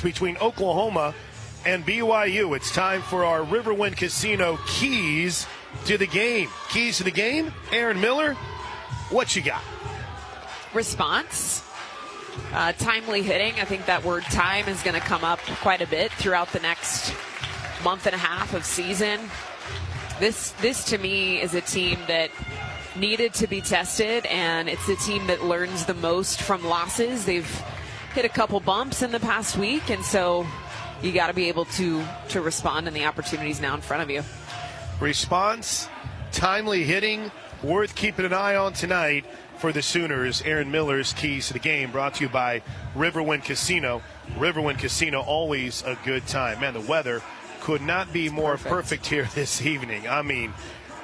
between Oklahoma and BYU. It's time for our Riverwind Casino keys to the game. Keys to the game, Aaron Miller, what you got? Response, timely hitting. I think that word time is going to come up quite a bit throughout the next month and a half of season. This to me is a team that needed to be tested, and it's a team that learns the most from losses. They've hit a couple bumps in the past week, and so you got to be able to respond, and the opportunities now in front of you. Response, timely hitting, worth keeping an eye on tonight for the Sooners. Aaron Miller's keys to the game, brought to you by Riverwind Casino. Riverwind Casino, always a good time. Man, the weather could not be more perfect here this evening. I mean,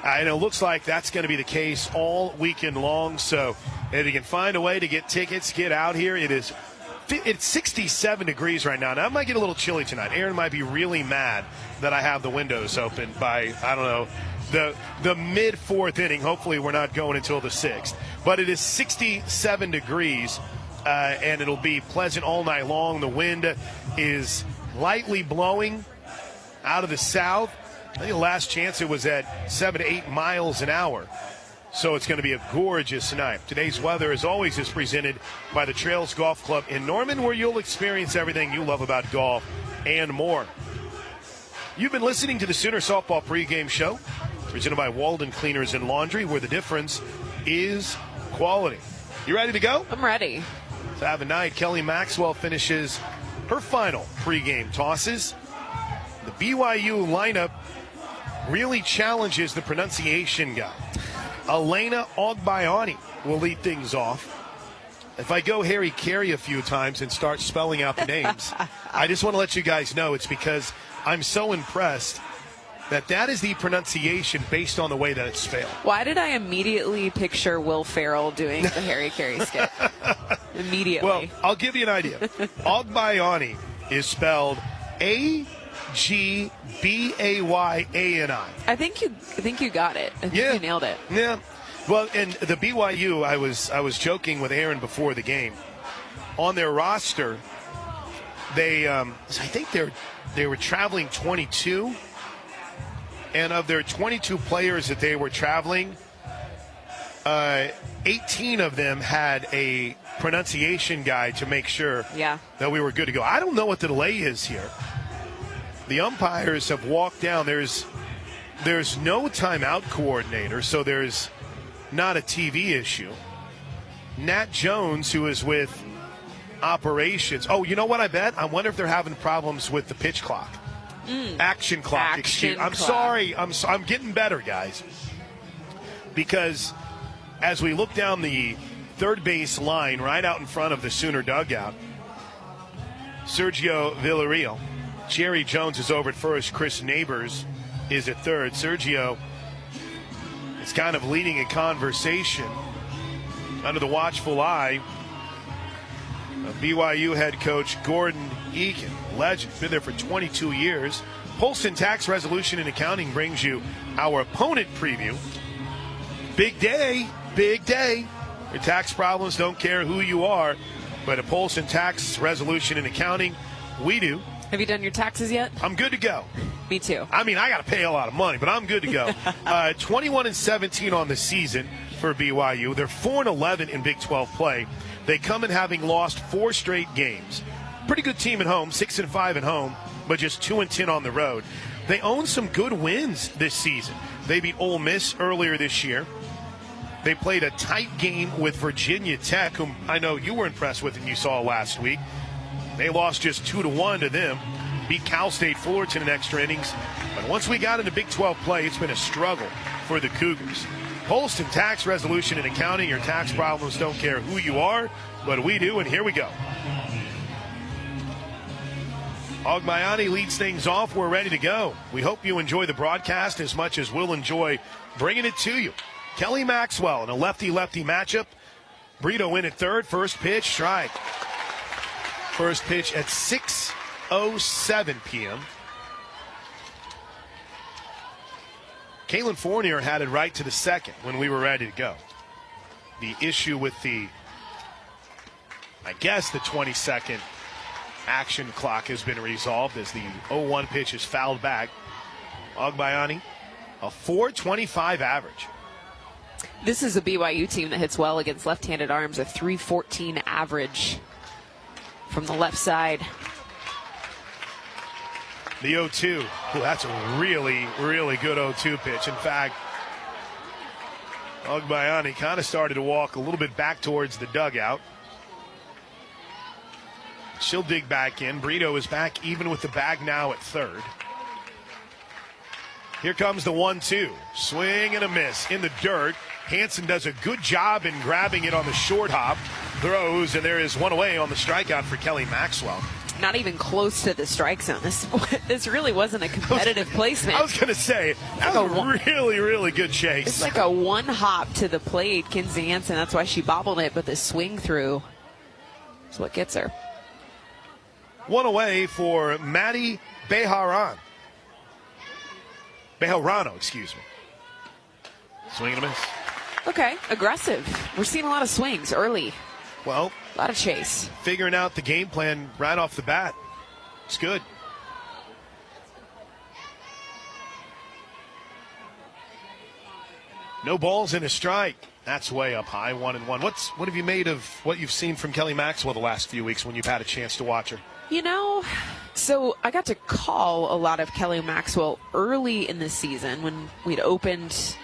and it looks like that's going to be the case all weekend long. So if you can find a way to get tickets, get out here. It's 67 degrees right now. Now, it might get a little chilly tonight. Aaron might be really mad that I have the windows open by, I don't know, the mid-fourth inning. Hopefully we're not going until the sixth. But it is 67 degrees, and it'll be pleasant all night long. The wind is lightly blowing out of the south. I think the last chance it was at 7 to 8 miles an hour. So it's going to be a gorgeous night. Today's weather, as always, is presented by the Trails Golf Club in Norman, where you'll experience everything you love about golf and more. You've been listening to the Sooner Softball pregame show, presented by Walden Cleaners and Laundry, where the difference is quality. You ready to go? I'm ready. So have a night. Kelly Maxwell finishes her final pregame tosses. The BYU lineup really challenges the pronunciation guy. Elena Ogbayani will lead things off. If I go Harry Carey a few times and start spelling out the names, I just want to let you guys know it's because I'm so impressed that is the pronunciation based on the way that it's spelled. Why did I immediately picture Will Ferrell doing the Harry Carey skit? Immediately. Well, I'll give you an idea. Ogbayani is spelled A-G-B-A-Y-A-N-I. I think you got it. I think you nailed it. Yeah. Well, and the BYU, I was joking with Aaron before the game. On their roster, I think they were traveling 22, and of their 22 players that they were traveling, 18 of them had a pronunciation guide to make sure that we were good to go. I don't know what the delay is here. The umpires have walked down. There's no timeout coordinator, so there's not a TV issue. Nat Jones, who is with operations. Oh, you know what I bet? I wonder if they're having problems with the pitch clock. Action clock. I'm sorry. I'm getting better, guys. Because as we look down the third base line right out in front of the Sooner dugout, Sergio Villarreal. Jerry Jones is over at first. Chris Neighbors is at third. Sergio is kind of leading a conversation under the watchful eye of BYU head coach Gordon Eakin. Legend, been there for 22 years. Polson Tax Resolution and Accounting brings you our opponent preview. Big day, big day. Your tax problems don't care who you are, but at Polson Tax Resolution and Accounting, we do. Have you done your taxes yet? I'm good to go. Me too. I mean, I got to pay a lot of money, but I'm good to go. 21-17 on the season for BYU. They're 4-11 in Big 12 play. They come in having lost 4 straight games. Pretty good team at home, 6-5 at home, but just 2-10 on the road. They own some good wins this season. They beat Ole Miss earlier this year. They played a tight game with Virginia Tech, whom I know you were impressed with and you saw last week. They lost just 2-1 to them. Beat Cal State Fullerton in extra innings. But once we got into Big 12 play, it's been a struggle for the Cougars. Polson Tax Resolution and Accounting. Your tax problems don't care who you are, but we do, and here we go. Ogbayani leads things off. We're ready to go. We hope you enjoy the broadcast as much as we'll enjoy bringing it to you. Kelly Maxwell in a lefty-lefty matchup. Brito in at third. First pitch, strike. First pitch at 6:07 p.m. Kalen Fournier had it right to the second when we were ready to go. The issue with the 22nd action clock has been resolved as the 0-1 pitch is fouled back. Ogbayani, a .425 average. This is a BYU team that hits well against left-handed arms, a .314 average from the left side. The 0-2. Ooh, that's a really, really good 0-2 pitch. In fact, Ogbayani kind of started to walk a little bit back towards the dugout. She'll dig back in. Brito is back even with the bag now at third. Here comes the 1-2. Swing and a miss in the dirt. Hansen does a good job in grabbing it on the short hop. Throws, and there is one away on the strikeout for Kelly Maxwell. Not even close to the strike zone. This really wasn't a competitive placement. I was going to say, that was a really, really good chase. It's like a one hop to the plate, Kinsey Hansen. That's why she bobbled it, but the swing through is what gets her. One away for Maddie Bejarano, excuse me. Swing and a miss. Okay, aggressive. We're seeing a lot of swings early. Well, a lot of chase. Figuring out the game plan right off the bat. It's good. No balls and a strike. That's way up high, 1-1. What have you made of what you've seen from Kelly Maxwell the last few weeks when you've had a chance to watch her? You know, so I got to call a lot of Kelly Maxwell early in the season when we'd opened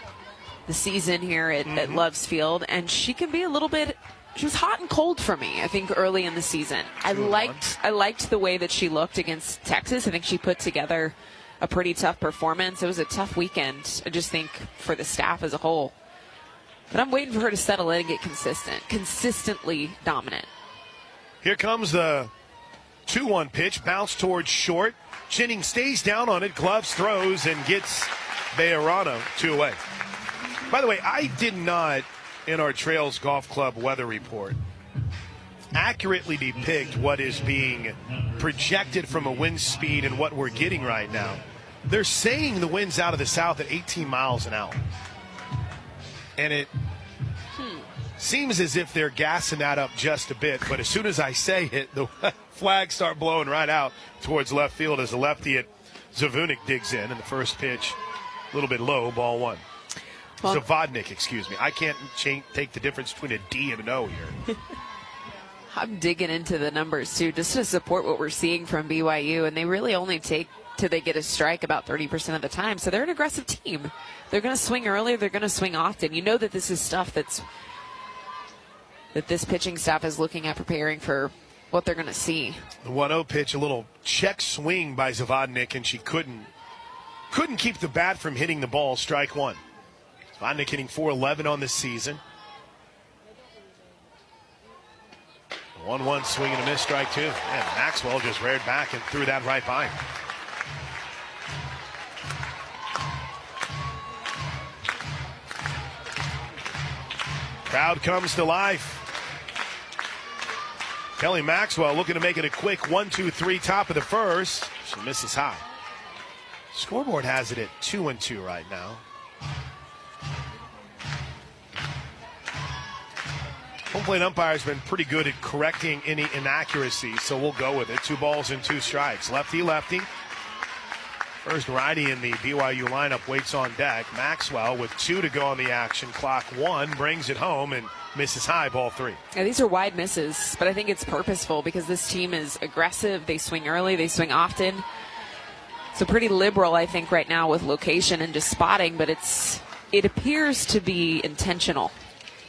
the season here at Loves Field, and she can be a little bit. She was hot and cold for me, I think, early in the season. I liked the way that she looked against Texas. I think she put together a pretty tough performance. It was a tough weekend, I just think, for the staff as a whole. But I'm waiting for her to settle in and get consistently dominant. Here comes the 2-1 pitch, bounce towards short. Jennings stays down on it, gloves, throws, and gets Bejarano 2 away. By the way, I did not, in our Trails Golf Club weather report, accurately depict what is being projected from a wind speed and what we're getting right now. They're saying the wind's out of the south at 18 miles an hour. And it seems as if they're gassing that up just a bit, but as soon as I say it, the flags start blowing right out towards left field as the lefty at Zavunik digs in, and the first pitch a little bit low, ball one. Well, Zavodnik, excuse me. I can't take the difference between a D and an O here. I'm digging into the numbers, too, just to support what we're seeing from BYU, and they really only take till they get a strike about 30% of the time, so they're an aggressive team. They're going to swing early. They're going to swing often. You know that this is stuff that this pitching staff is looking at preparing for what they're going to see. The 1-0 pitch, a little check swing by Zavodnik, and she couldn't keep the bat from hitting the ball. Strike one. Zavodnik hitting .411 on this season. 1-1 swing and a miss, strike two. And Maxwell just reared back and threw that right by him. Crowd comes to life. Kelly Maxwell looking to make it a quick 1-2-3 top of the first. She misses high. Scoreboard has it at 2-2 right now. Home plate umpire has been pretty good at correcting any inaccuracies, so we'll go with it. 2 balls and 2 strikes. Lefty. First righty in the BYU lineup waits on deck. Maxwell with 2 to go on the action clock. 1 brings it home and misses high, ball 3. Yeah, these are wide misses, but I think it's purposeful because this team is aggressive. They swing early, they swing often. So pretty liberal, I think, right now with location and just spotting, but it appears to be intentional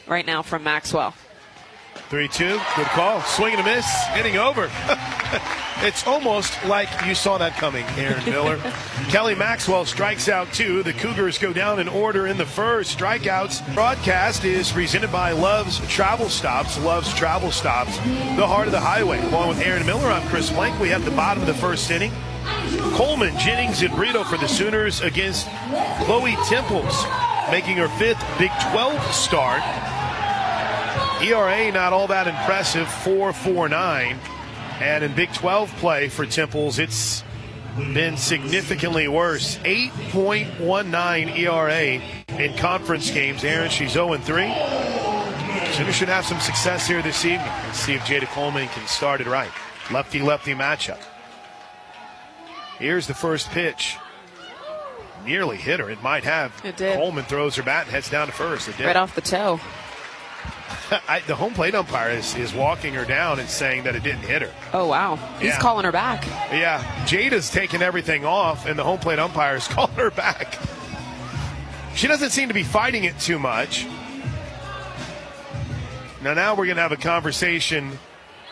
right now from Maxwell. 3-2, good call. Swing and a miss, hitting over. It's almost like you saw that coming, Aaron Miller. Kelly Maxwell strikes out 2. The Cougars go down in order in the first. Strikeouts. Broadcast is presented by Love's Travel Stops. Love's Travel Stops, the heart of the highway. Along with Aaron Miller, I'm Chris Blank. We have the bottom of the first inning. Coleman, Jennings, and Brito for the Sooners against Chloe Temples, making her 5th Big 12 start. ERA not all that impressive, 4.49. And in Big 12 play for Temples, it's been significantly worse. 8.19 ERA in conference games. Aaron, she's 0-3. Sooners should have some success here this evening. Let's see if Jada Coleman can start it right. Lefty-lefty matchup. Here's the first pitch. Nearly hit her. It might have. It did. Coleman throws her bat and heads down to first. It did. Right off the toe. The home plate umpire is walking her down and saying that it didn't hit her. Oh, wow. He's calling her back. Yeah. Jada's taking everything off, and the home plate umpire is calling her back. She doesn't seem to be fighting it too much. Now we're going to have a conversation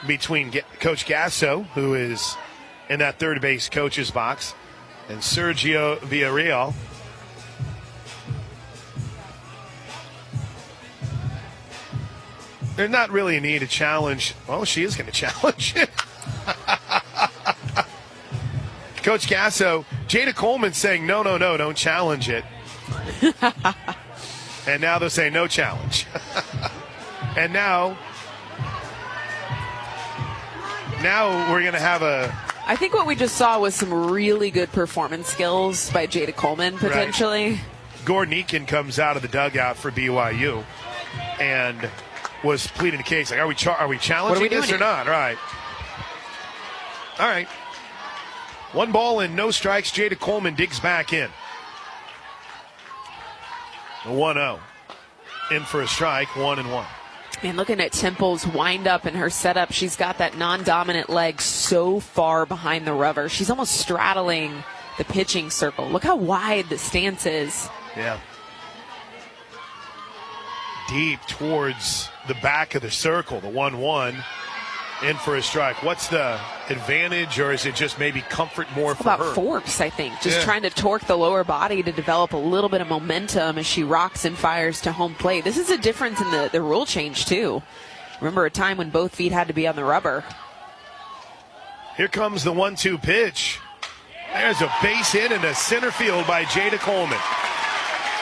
between Coach Gasso, who is in that third base coach's box, and Sergio Villarreal. There's not really a need to challenge. Well, she is going to challenge. Coach Gasso, Jada Coleman saying, no, don't challenge it. And now they'll say no challenge. And now we're going to have a... I think what we just saw was some really good performance skills by Jada Coleman, potentially. Right. Gordon Eakin comes out of the dugout for BYU and was pleading the case. Like, are we challenging this or not? Right. All right. 1 ball and no strikes. Jada Coleman digs back in. 1-0. In for a strike, 1-1. And looking at Temple's wind up and her setup, she's got that non-dominant leg so far behind the rubber. She's almost straddling the pitching circle. Look how wide the stance is. Yeah. Deep towards the back of the circle, the 1-1. In for a strike. What's the advantage, or is it just maybe comfort more for her? About force, I think. Just trying to torque the lower body to develop a little bit of momentum as she rocks and fires to home plate. This is a difference in the rule change, too. Remember a time when both feet had to be on the rubber. Here comes the 1-2 pitch. There's a base hit into center field by Jada Coleman.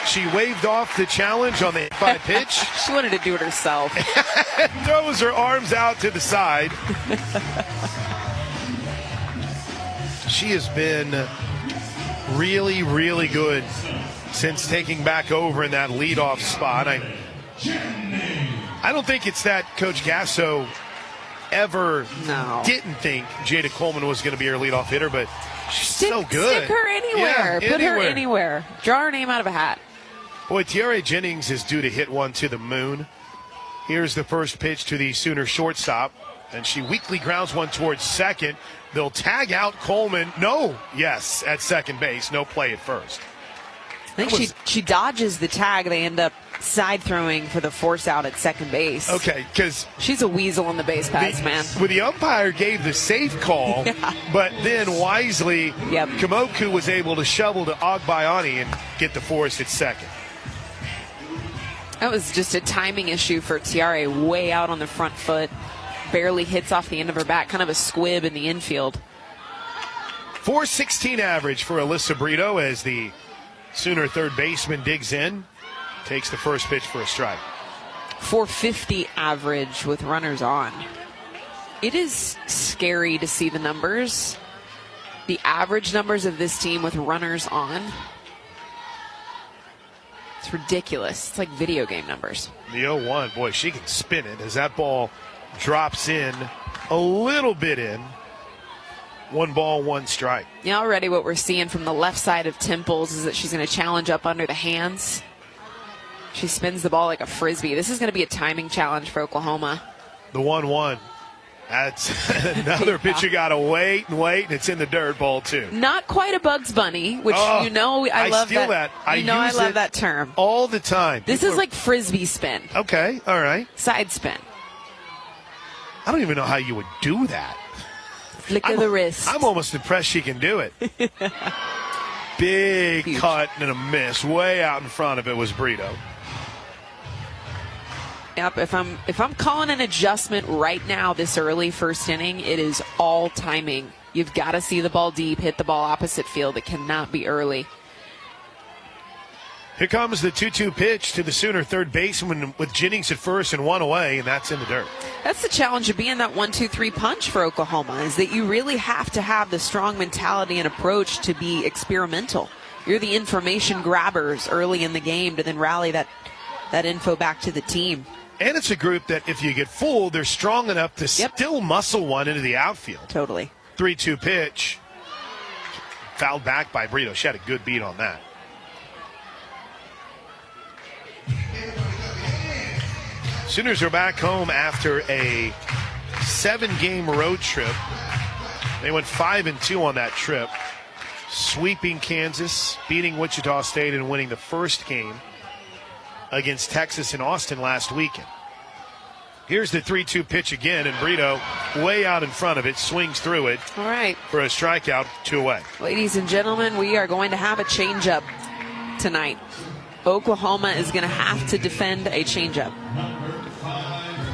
She waved off the challenge on the hit-by pitch. She wanted to do it herself. Throws her arms out to the side. She has been really, really good since taking back over in that leadoff spot. I don't think it's that Coach Gasso ever didn't think Jada Coleman was going to be her leadoff hitter, but she's so good. Stick her anywhere. Put her anywhere. Draw her name out of a hat. Boy, Tiare Jennings is due to hit one to the moon. Here's the first pitch to the Sooner shortstop, and she weakly grounds one towards second. They'll tag out Coleman. Yes, at second base. No play at first. I think she dodges the tag. They end up side throwing for the force out at second base. Okay, because she's a weasel on the base paths, man. Well, the umpire gave the safe call, but then wisely, Kamoku was able to shovel to Agbayani and get the force at second. That was just a timing issue for Tiare, way out on the front foot. Barely hits off the end of her bat, kind of a squib in the infield. 4.16 average for Alyssa Brito as the Sooner third baseman digs in, takes the first pitch for a strike. 4.50 average with runners on. It is scary to see the numbers, the average numbers of this team with runners on. It's ridiculous. It's like video game numbers. The 0-1, boy, she can spin it as that ball drops in a little bit in. 1 ball, 1 strike. Yeah, already what we're seeing from the left side of Temples is that she's going to challenge up under the hands. She spins the ball like a frisbee. This is going to be a timing challenge for Oklahoma. The 1-1. That's another pitch you got to wait, and it's in the dirt, ball 2. Not quite a Bugs Bunny, which I love that. I love that term. All the time. This is like frisbee spin. Okay, all right. Side spin. I don't even know how you would do that. Flick of the wrist. I'm almost impressed she can do it. Big huge cut and a miss. Way out in front of it was Brito. Yep, if I'm calling an adjustment right now this early first inning, it is all timing. You've got to see the ball deep, hit the ball opposite field. It cannot be early. Here comes the 2-2 pitch to the Sooner third baseman with Jennings at first and 1 away, and that's in the dirt. That's the challenge of being that 1-2-3 punch for Oklahoma, is that you really have to have the strong mentality and approach to be experimental. You're the information grabbers early in the game to then rally that info back to the team. And it's a group that if you get fooled, they're strong enough to still muscle one into the outfield. Totally. 3-2 pitch. Fouled back by Brito. She had a good beat on that. Sooners are back home after a 7-game road trip. They went 5-2 on that trip, sweeping Kansas, beating Wichita State, and winning the first game against Texas in Austin last weekend. Here's the 3-2 pitch again, and Brito way out in front of it, swings through it. All right. For a strikeout, 2 away. Ladies and gentlemen, we are going to have a changeup tonight. Oklahoma is going to have to defend a changeup.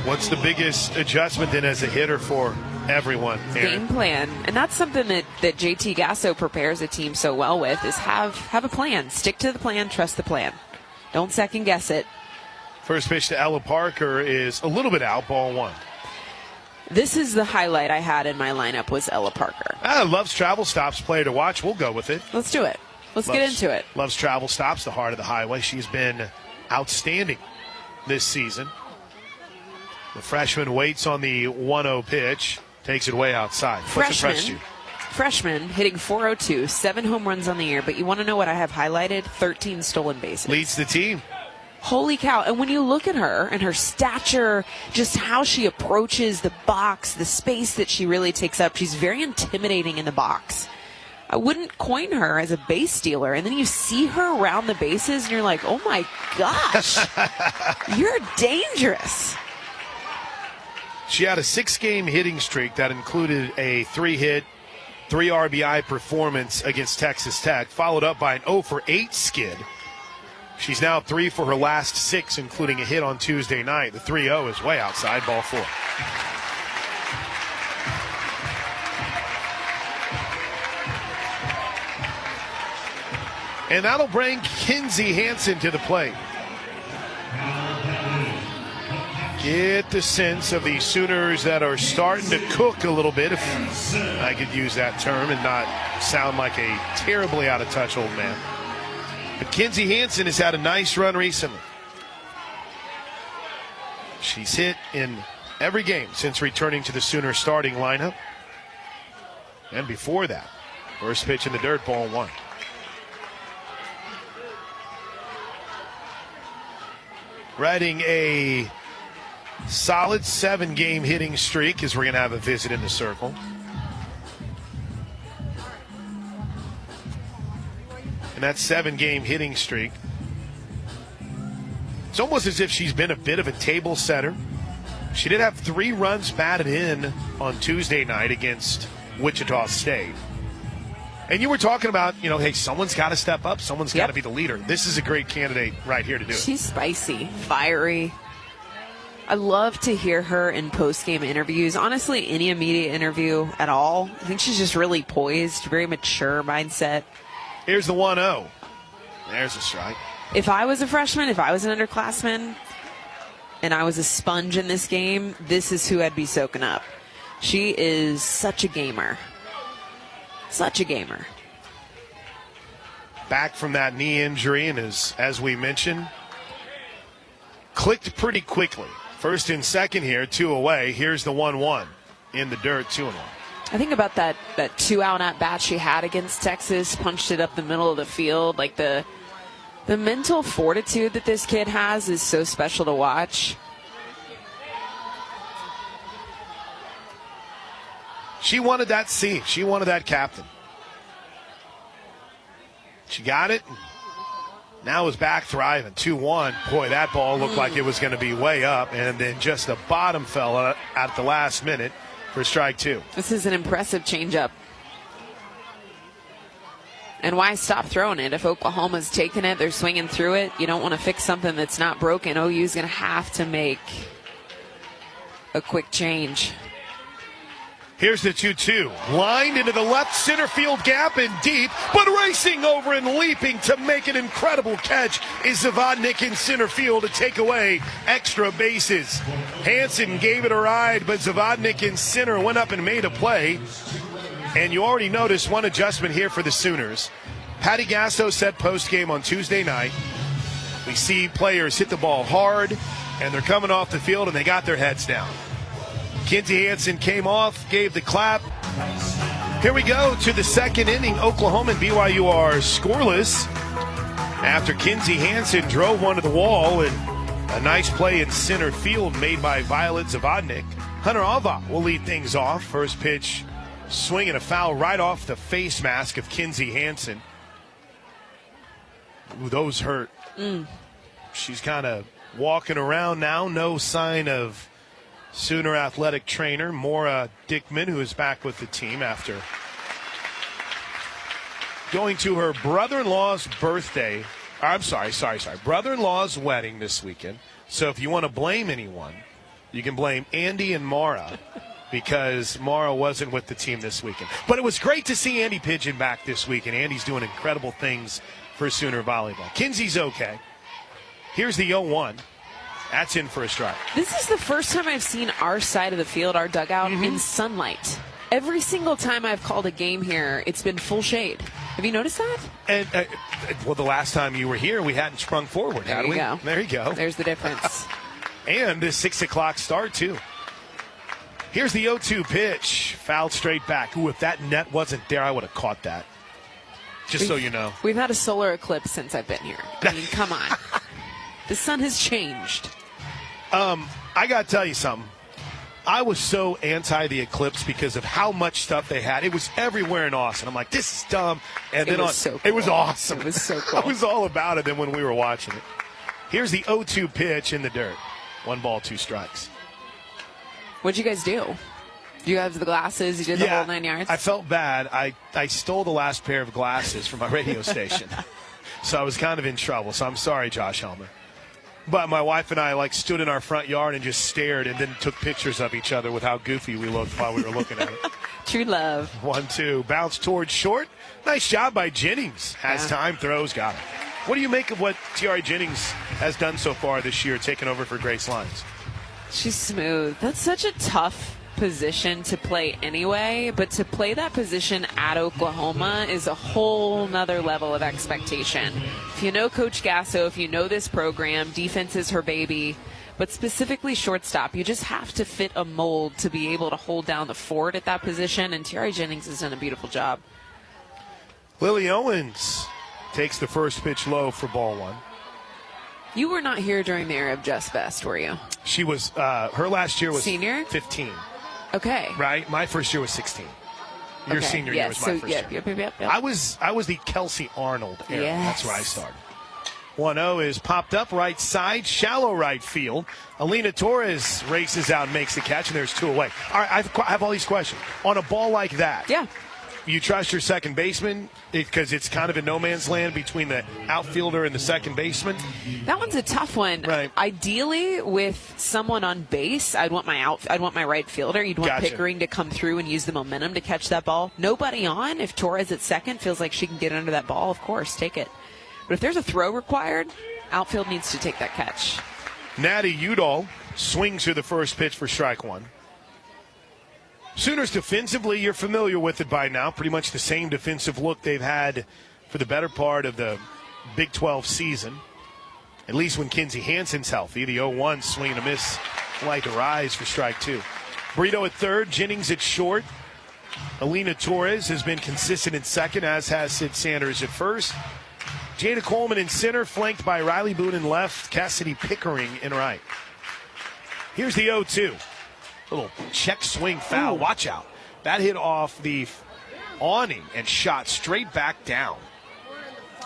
What's the biggest adjustment then as a hitter for everyone, Aaron? Game plan. And that's something that JT Gasso prepares a team so well with, is have a plan. Stick to the plan, trust the plan. Don't second guess it. First pitch to Ella Parker is a little bit out, ball 1. This is the highlight I had in my lineup, was Ella Parker. Loves travel stops, player to watch. We'll go with it. Let's do it. Let's get into it. Loves travel stops, the heart of the highway. She's been outstanding this season. The freshman waits on the 1-0 pitch, takes it way outside. What's impressed you? Freshman hitting .402, 7 home runs on the year. But you want to know what I have highlighted? 13 stolen bases. Leads the team. Holy cow. And when you look at her and her stature, just how she approaches the box, the space that she really takes up, she's very intimidating in the box. I wouldn't coin her as a base stealer. And then you see her around the bases and you're like, oh my gosh, you're dangerous. She had a 6-game hitting streak that included a 3-hit, 3 RBI performance against Texas Tech, followed up by an 0-for-8 skid. She's now 3 for her last 6, including a hit on Tuesday night. The 3-0 is way outside, ball 4. And that'll bring Kinsey Hansen to the plate. Get the sense of the Sooners that are starting to cook a little bit, if I could use that term and not sound like a terribly out of touch old man. But Kinsey Hansen has had a nice run recently. She's hit in every game since returning to the Sooner starting lineup. And before that, first pitch in the dirt, ball 1. Riding a solid 7-game hitting streak, as we're going to have a visit in the circle. And that 7-game hitting streak, it's almost as if she's been a bit of a table setter. She did have 3 runs batted in on Tuesday night against Wichita State. And you were talking about, hey, someone's got to step up. Someone's got to be the leader. This is a great candidate right here to do it. She's spicy, fiery. I love to hear her in post-game interviews. Honestly, any immediate interview at all. I think she's just really poised, very mature mindset. Here's the 1-0. There's a strike. If I was a freshman, if I was an underclassman, and I was a sponge in this game, this is who I'd be soaking up. She is such a gamer. Such a gamer. Back from that knee injury, and as we mentioned, clicked pretty quickly. First and second here, 2 away. Here's the 1-1 in the dirt, 2-1. I think about that 2-out at-bat she had against Texas, punched it up the middle of the field. Like the mental fortitude that this kid has is so special to watch. She wanted that scene. She wanted that captain. She got it. Now is back thriving. 2-1. Boy, that ball looked like it was going to be way up, and then just the bottom fell at the last minute for strike 2. This is an impressive changeup. And why stop throwing it? If Oklahoma's taking it, they're swinging through it. You don't want to fix something that's not broken. OU's going to have to make a quick change. Here's the 2-2. Lined into the left center field gap and deep, but racing over and leaping to make an incredible catch is Zavodnik in center field to take away extra bases. Hansen gave it a ride, but Zavodnik in center went up and made a play. And you already noticed one adjustment here for the Sooners. Patty Gasso said post-game on Tuesday night, we see players hit the ball hard, And they're coming off the field, and they got their heads down. Kinsey Hansen came off, gave the clap. Here we go to the second inning. Oklahoma and BYU are scoreless after Kinsey Hansen drove one to the wall, and a nice play in center field made by Violet Zavodnik. Hunter Alva will lead things off. First pitch, swinging a foul right off the face mask of Kinsey Hansen. Ooh, those hurt. She's kind of walking around now. No sign of Sooner athletic trainer Maura Dickman, who is back with the team after going to her brother-in-law's birthday. Brother-in-law's wedding this weekend. So if you want to blame anyone, you can blame Andy and Maura because Maura wasn't with the team this weekend. But it was great to see Andy Pigeon back this week, and Andy's doing incredible things for Sooner volleyball. Kinsey's okay. Here's the 0-1. That's in for a strike. This is the first time I've seen our side of the field, our dugout, in sunlight. Every single time I've called a game here, it's been full shade. Have you noticed that? And well, the last time you were here, we hadn't sprung forward, had we? Go. There you go. There's the difference. And this 6 o'clock start, too. Here's the 0-2 pitch. Fouled straight back. Ooh, if that net wasn't there, I would have caught that. Just so you know. We've had a solar eclipse since I've been here. I mean, come on. The sun has changed. I got to tell you something. I was so anti the eclipse because of how much stuff they had. It was everywhere in Austin. I'm like, this is dumb. And then it was awesome. It was so cool. I was all about it then when we were watching it. Here's the 0-2 pitch in the dirt. 1 ball, 2 strikes. What'd you guys do? You have the glasses? You did the whole 9 yards? I felt bad. I stole the last pair of glasses from my radio station. So I was kind of in trouble. So I'm sorry, Josh Helmer. But my wife and I stood in our front yard and just stared and then took pictures of each other with how goofy we looked while we were looking at it. True love. 1-2. Bounce towards short. Nice job by Jennings. Has time, throws, got it. What do you make of what Tiare Jennings has done so far this year, taking over for Grace Lyons? She's smooth. That's such a tough position to play anyway, but to play that position at Oklahoma is a whole nother level of expectation. If you know Coach Gasso, if you know this program, defense is her baby, but specifically shortstop, you just have to fit a mold to be able to hold down the fort at that position, and Tiare Jennings has done a beautiful job. Lily Owens takes the first pitch low for ball 1. You were not here during the era of Just Best, were you? She was, her last year was senior? 15. Okay. Right? My first year was 16. Your senior year was my first year. Yep. I was the Kelsey Arnold era. Yes. That's where I started. 1-0 is popped up right side, shallow right field. Alina Torres races out and makes the catch, and there's 2 away. All right, I have all these questions. On a ball like that, you trust your second baseman because it's kind of in no man's land between the outfielder and the second baseman? That one's a tough one. Right. Ideally, with someone on base, I'd want my right fielder. You'd want Pickering to come through and use the momentum to catch that ball. Nobody on. If Torres at second feels like she can get under that ball, of course, take it. But if there's a throw required, outfield needs to take that catch. Natty Udall swings through the first pitch for strike 1. Sooners defensively, you're familiar with it by now. Pretty much the same defensive look they've had for the better part of the Big 12 season. At least when Kinsey Hansen's healthy. The 0-1 swing and a miss like to rise for strike 2. Brito at third, Jennings at short. Alina Torres has been consistent in second, as has Sid Sanders at first. Jada Coleman in center, flanked by Riley Boone in left, Cassidy Pickering in right. Here's the 0-2. Little check swing foul. Ooh. Watch out. That hit off the awning and shot straight back down.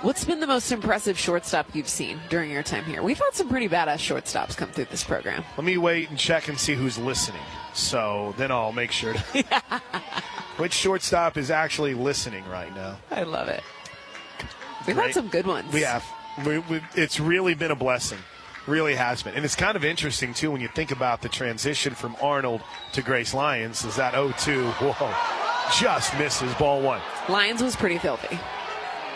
What's been the most impressive shortstop you've seen during your time here? We've had some pretty badass shortstops come through this program. Let me wait and check and see who's listening. So then I'll make sure to. Which shortstop is actually listening right now? I love it. We've had some good ones. We have. It's really been a blessing. Really has been. And it's kind of interesting, too, when you think about the transition from Arnold to Grace Lyons. Is that 0-2? Whoa. Just misses ball 1. Lyons was pretty filthy.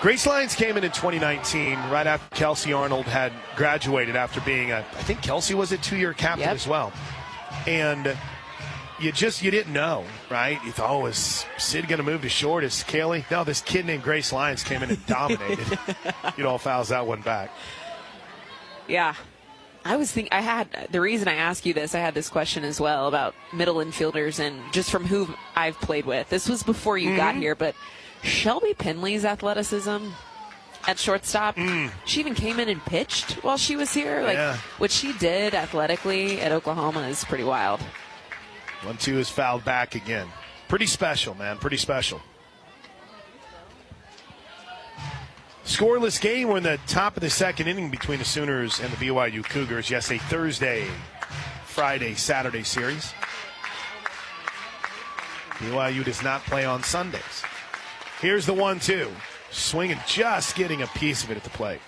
Grace Lyons came in 2019 right after Kelsey Arnold had graduated after being I think Kelsey was a 2-year captain as well. And you didn't know, right? You thought, oh, is Sid going to move to short? Is Kaylee? No, this kid named Grace Lyons came in and dominated. All fouls that one back. Yeah. the reason I ask you this, I had this question as well about middle infielders and just from who I've played with. This was before you got here, but Shelby Pinley's athleticism at shortstop, she even came in and pitched while she was here. What she did athletically at Oklahoma is pretty wild. 1-2 is fouled back again. Pretty special, man. Pretty special. Scoreless game. We're in the top of the second inning between the Sooners and the BYU Cougars. Yes, a Thursday, Friday, Saturday series. BYU does not play on Sundays. Here's the 1-2. Swinging, just getting a piece of it at the plate.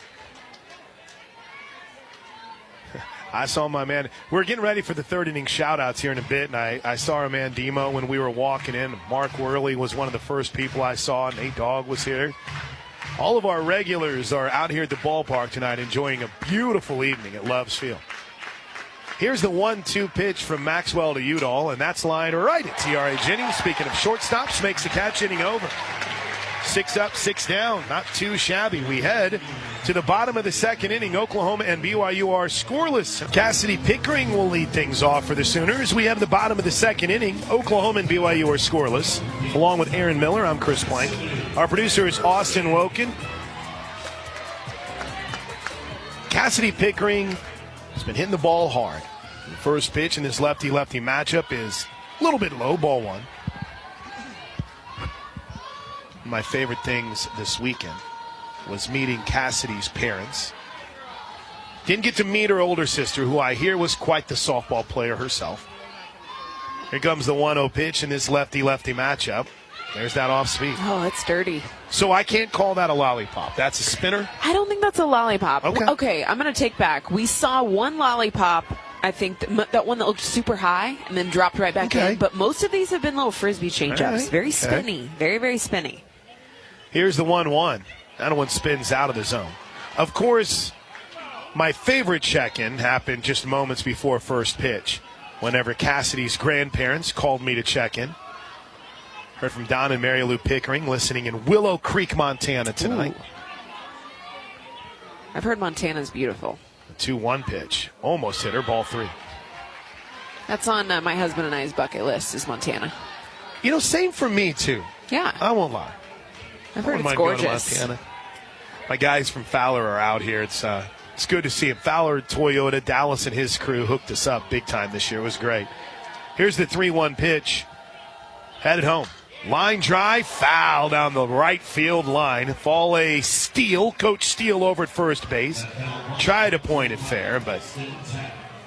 I saw my man. We're getting ready for the third inning shout-outs here in a bit, and I saw our man Demo when we were walking in. Mark Worley was one of the first people I saw. Nate Dogg was here. All of our regulars are out here at the ballpark tonight enjoying a beautiful evening at Loves Field. Here's the 1-2 pitch from Maxwell to Udall, and that's lined right at T.R.A. Jennings. Speaking of shortstops, makes the catch, inning over. 6 up, 6 down. Not too shabby. We head to the bottom of the second inning. Oklahoma and BYU are scoreless. Cassidy Pickering will lead things off for the Sooners. We have the bottom of the second inning. Oklahoma and BYU are scoreless. Along with Aaron Miller, I'm Chris Plank. Our producer is Austin Woken. Cassidy Pickering has been hitting the ball hard. The first pitch in this lefty-lefty matchup is a little bit low, ball one. My favorite things this weekend was meeting Cassidy's parents. Didn't get to meet her older sister, who I hear was quite the softball player herself. Here comes the 1-0 pitch in this lefty-lefty matchup. There's that off speed. Oh, it's dirty. So I can't call that a lollipop. That's a spinner? I don't think that's a lollipop. Okay, I'm going to take back. We saw one lollipop, I think, that one that looked super high and then dropped right back in. But most of these have been little Frisbee changeups. Very spinny. Very, very spinny. Here's the 1-1. That one spins out of the zone. Of course, my favorite check-in happened just moments before first pitch, whenever Cassidy's grandparents called me to check in. Heard from Don and Mary Lou Pickering listening in Willow Creek, Montana tonight. Ooh. I've heard Montana's beautiful. The 2-1 pitch. Almost hit her, ball 3. That's on my husband and I's bucket list is Montana. You know, same for me, too. Yeah. I won't lie. I've heard it's gorgeous. My guys from Fowler are out here. It's good to see him. Fowler, Toyota, Dallas and his crew hooked us up big time this year. It was great. Here's the 3-1 pitch. Headed home. Line drive, foul down the right field line. Foley Steele, Coach Steele over at first base. Tried to point it fair, but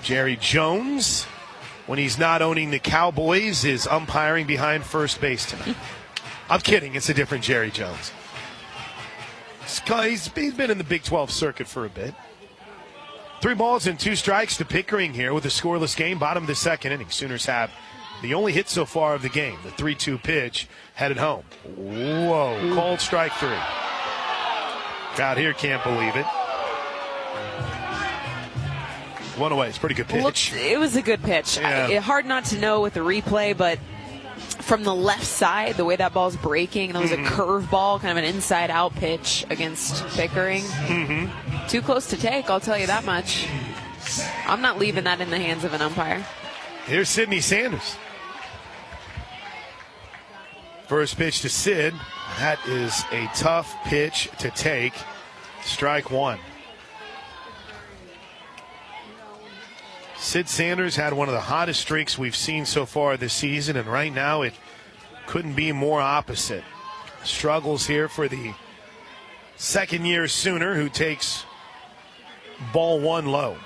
Jerry Jones, when he's not owning the Cowboys, is umpiring behind first base tonight. I'm kidding. It's a different Jerry Jones. He's been in the Big 12 circuit for a bit. 3 balls and 2 strikes to Pickering here with a scoreless game. Bottom of the second inning. Sooners have the only hit so far of the game. The 3-2 pitch headed home. Whoa. Called strike 3. Crowd here can't believe it. One away. It's a pretty good pitch. It was a good pitch. Yeah. Hard not to know with the replay, but from the left side, the way that ball's breaking, that was a curve ball, kind of an inside-out pitch against Pickering. Too close to take, I'll tell you that much. I'm not leaving that in the hands of an umpire. Here's Sidney Sanders. First pitch to Sid. That is a tough pitch to take. Strike 1. Sid Sanders had one of the hottest streaks we've seen so far this season, and right now it couldn't be more opposite. Struggles here for the second-year Sooner, who takes ball 1 low.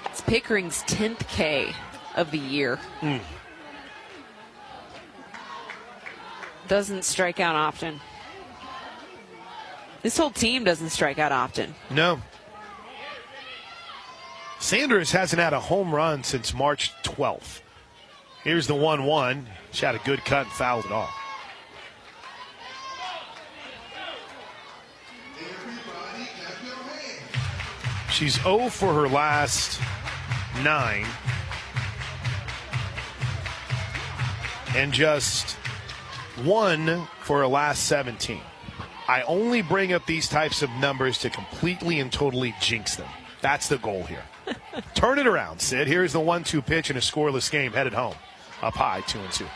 It's Pickering's 10th K of the year. Doesn't strike out often. This whole team doesn't strike out often. No. Sanders hasn't had a home run since March 12th. Here's the 1-1. She had a good cut and fouled it off. She's 0 for her last 9. And just 1 for her last 17. I only bring up these types of numbers to completely and totally jinx them. That's the goal here. Turn it around, Sid. Here's the 1-2 pitch in a scoreless game headed home. Up high, 2-2.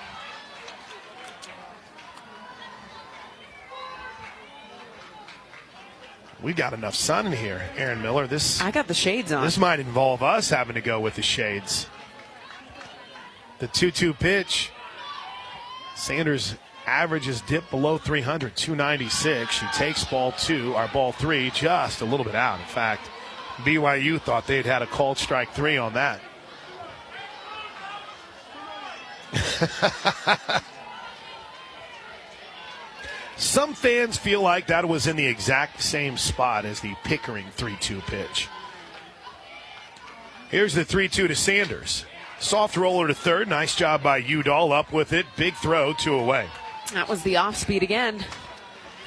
We've got enough sun in here, Aaron Miller. I got the shades on. This might involve us having to go with the shades. The 2-2 pitch. Sanders averages dip below 300, 296. She takes ball 3, just a little bit out. In fact, BYU thought they'd had a called strike 3 on that. Some fans feel like that was in the exact same spot as the Pickering 3-2 pitch. Here's the 3-2 to Sanders. Soft roller to third. Nice job by Udall. Up with it. Big throw, 2 away. That was the off speed again.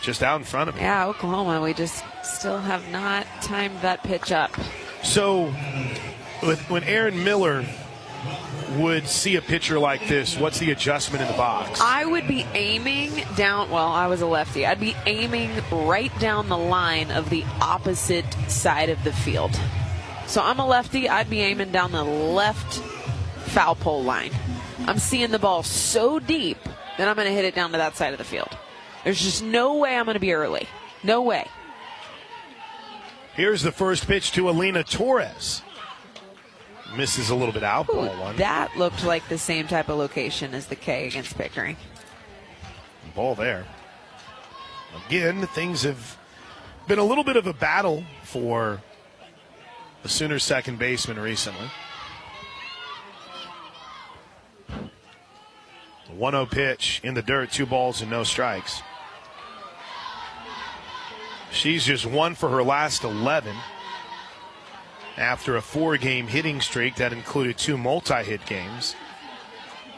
Just out in front of him. Yeah, Oklahoma, we just still have not timed that pitch up. So when Aaron Miller would see a pitcher like this, what's the adjustment in the box? I would be aiming down, well, I was a lefty. I'd be aiming right down the line of the opposite side of the field. So I'm a lefty, I'd be aiming down the left foul pole line. I'm seeing the ball so deep that I'm going to hit it down to that side of the field. There's just no way I'm going to be early. No way. Here's the first pitch to Alina Torres. Misses a little bit out. Ball 1. That looked like the same type of location as the K against Pickering. Ball there. Again, things have been a little bit of a battle for the Sooners' second baseman recently. The 1-0 pitch in the dirt, 2 balls and no strikes. She's just 1 for her last 11 after a 4-game hitting streak that included 2 multi-hit games.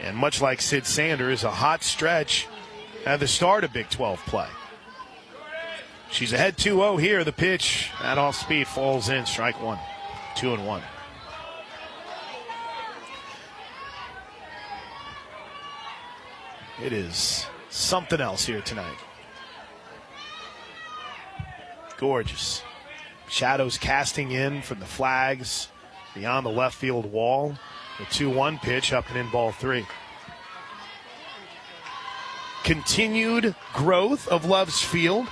And much like Sid Sanders, a hot stretch at the start of Big 12 play. She's ahead 2-0 here. The pitch at off speed falls in. Strike 1. 2-1. It is something else here tonight. Gorgeous. Shadows casting in from the flags beyond the left field wall. The 2-1 pitch up and in, ball 3. Continued growth of Love's Field.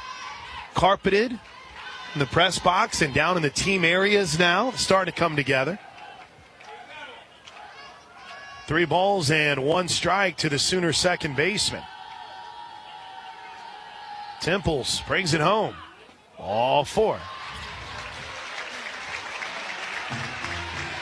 Carpeted in the press box and down in the team areas now. Starting to come together. 3 balls and 1 strike to the Sooner second baseman. Temples brings it home. All 4.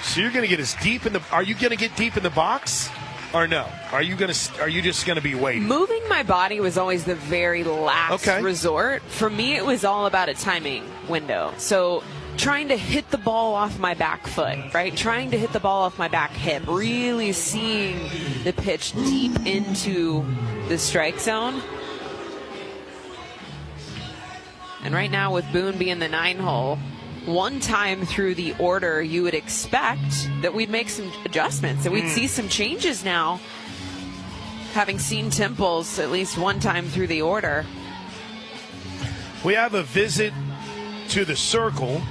So you're going to get as deep in the. Are you going to get deep in the box, or no? Are you just going to be waiting? Moving my body was always the very last resort. For me, it was all about a timing window. So trying to hit the ball off my back foot, right? Trying to hit the ball off my back hip. Really seeing the pitch deep into the strike zone. And right now, with Boone being the 9-hole. One time through the order, you would expect that we'd make some adjustments, that we'd see some changes now, having seen Temples at least one time through the order. We have a visit to the circle,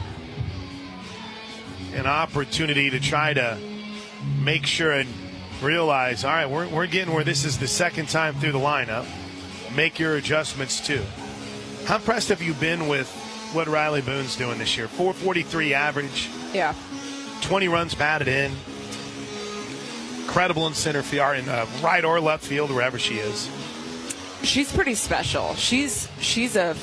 an opportunity to try to make sure and realize, all right, we're getting where this is the second time through the lineup. Make your adjustments too. How impressed have you been with what Riley Boone's doing this year? 443 average. Yeah. 20 runs batted in. Incredible in center field, in right or left field, wherever she is. She's pretty special. She's a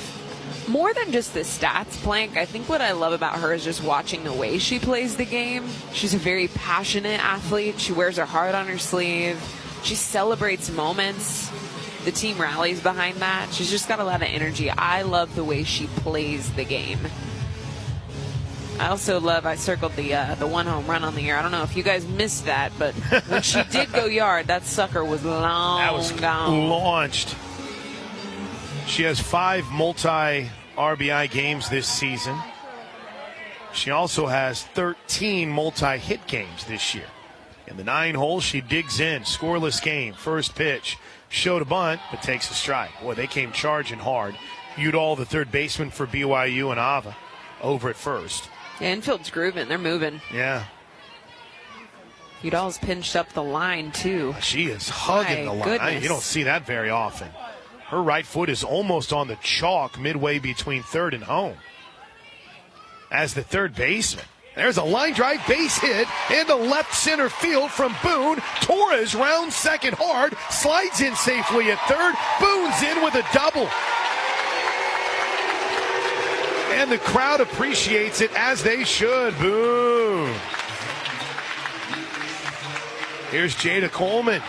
more than just the stats plank. I think what I love about her is just watching the way she plays the game. She's a very passionate athlete. She wears her heart on her sleeve. She celebrates moments. The team rallies behind that. She's just got a lot of energy. I love the way she plays the game. I also love, I circled the 1 home run on the air. I don't know if you guys missed that, but when she did go yard, that sucker was long That was gone. launched. She has 5 multi-RBI games this season. She also has 13 multi-hit games this year. In the 9-hole, she digs in. Scoreless game. First pitch. Showed a bunt, but takes a strike. Boy, they came charging hard. Udall, the third baseman for BYU, and Ava over at first. Yeah, infield's grooving. They're moving. Yeah. Udall's pinched up the line, too. She is hugging the line. Goodness. You don't see that very often. Her right foot is almost on the chalk midway between third and home. As the third baseman. There's a line drive base hit into left center field from Boone. Torres rounds second hard, slides in safely at third. Boone's in with a double. And the crowd appreciates it, as they should. Boone. Here's Jada Coleman.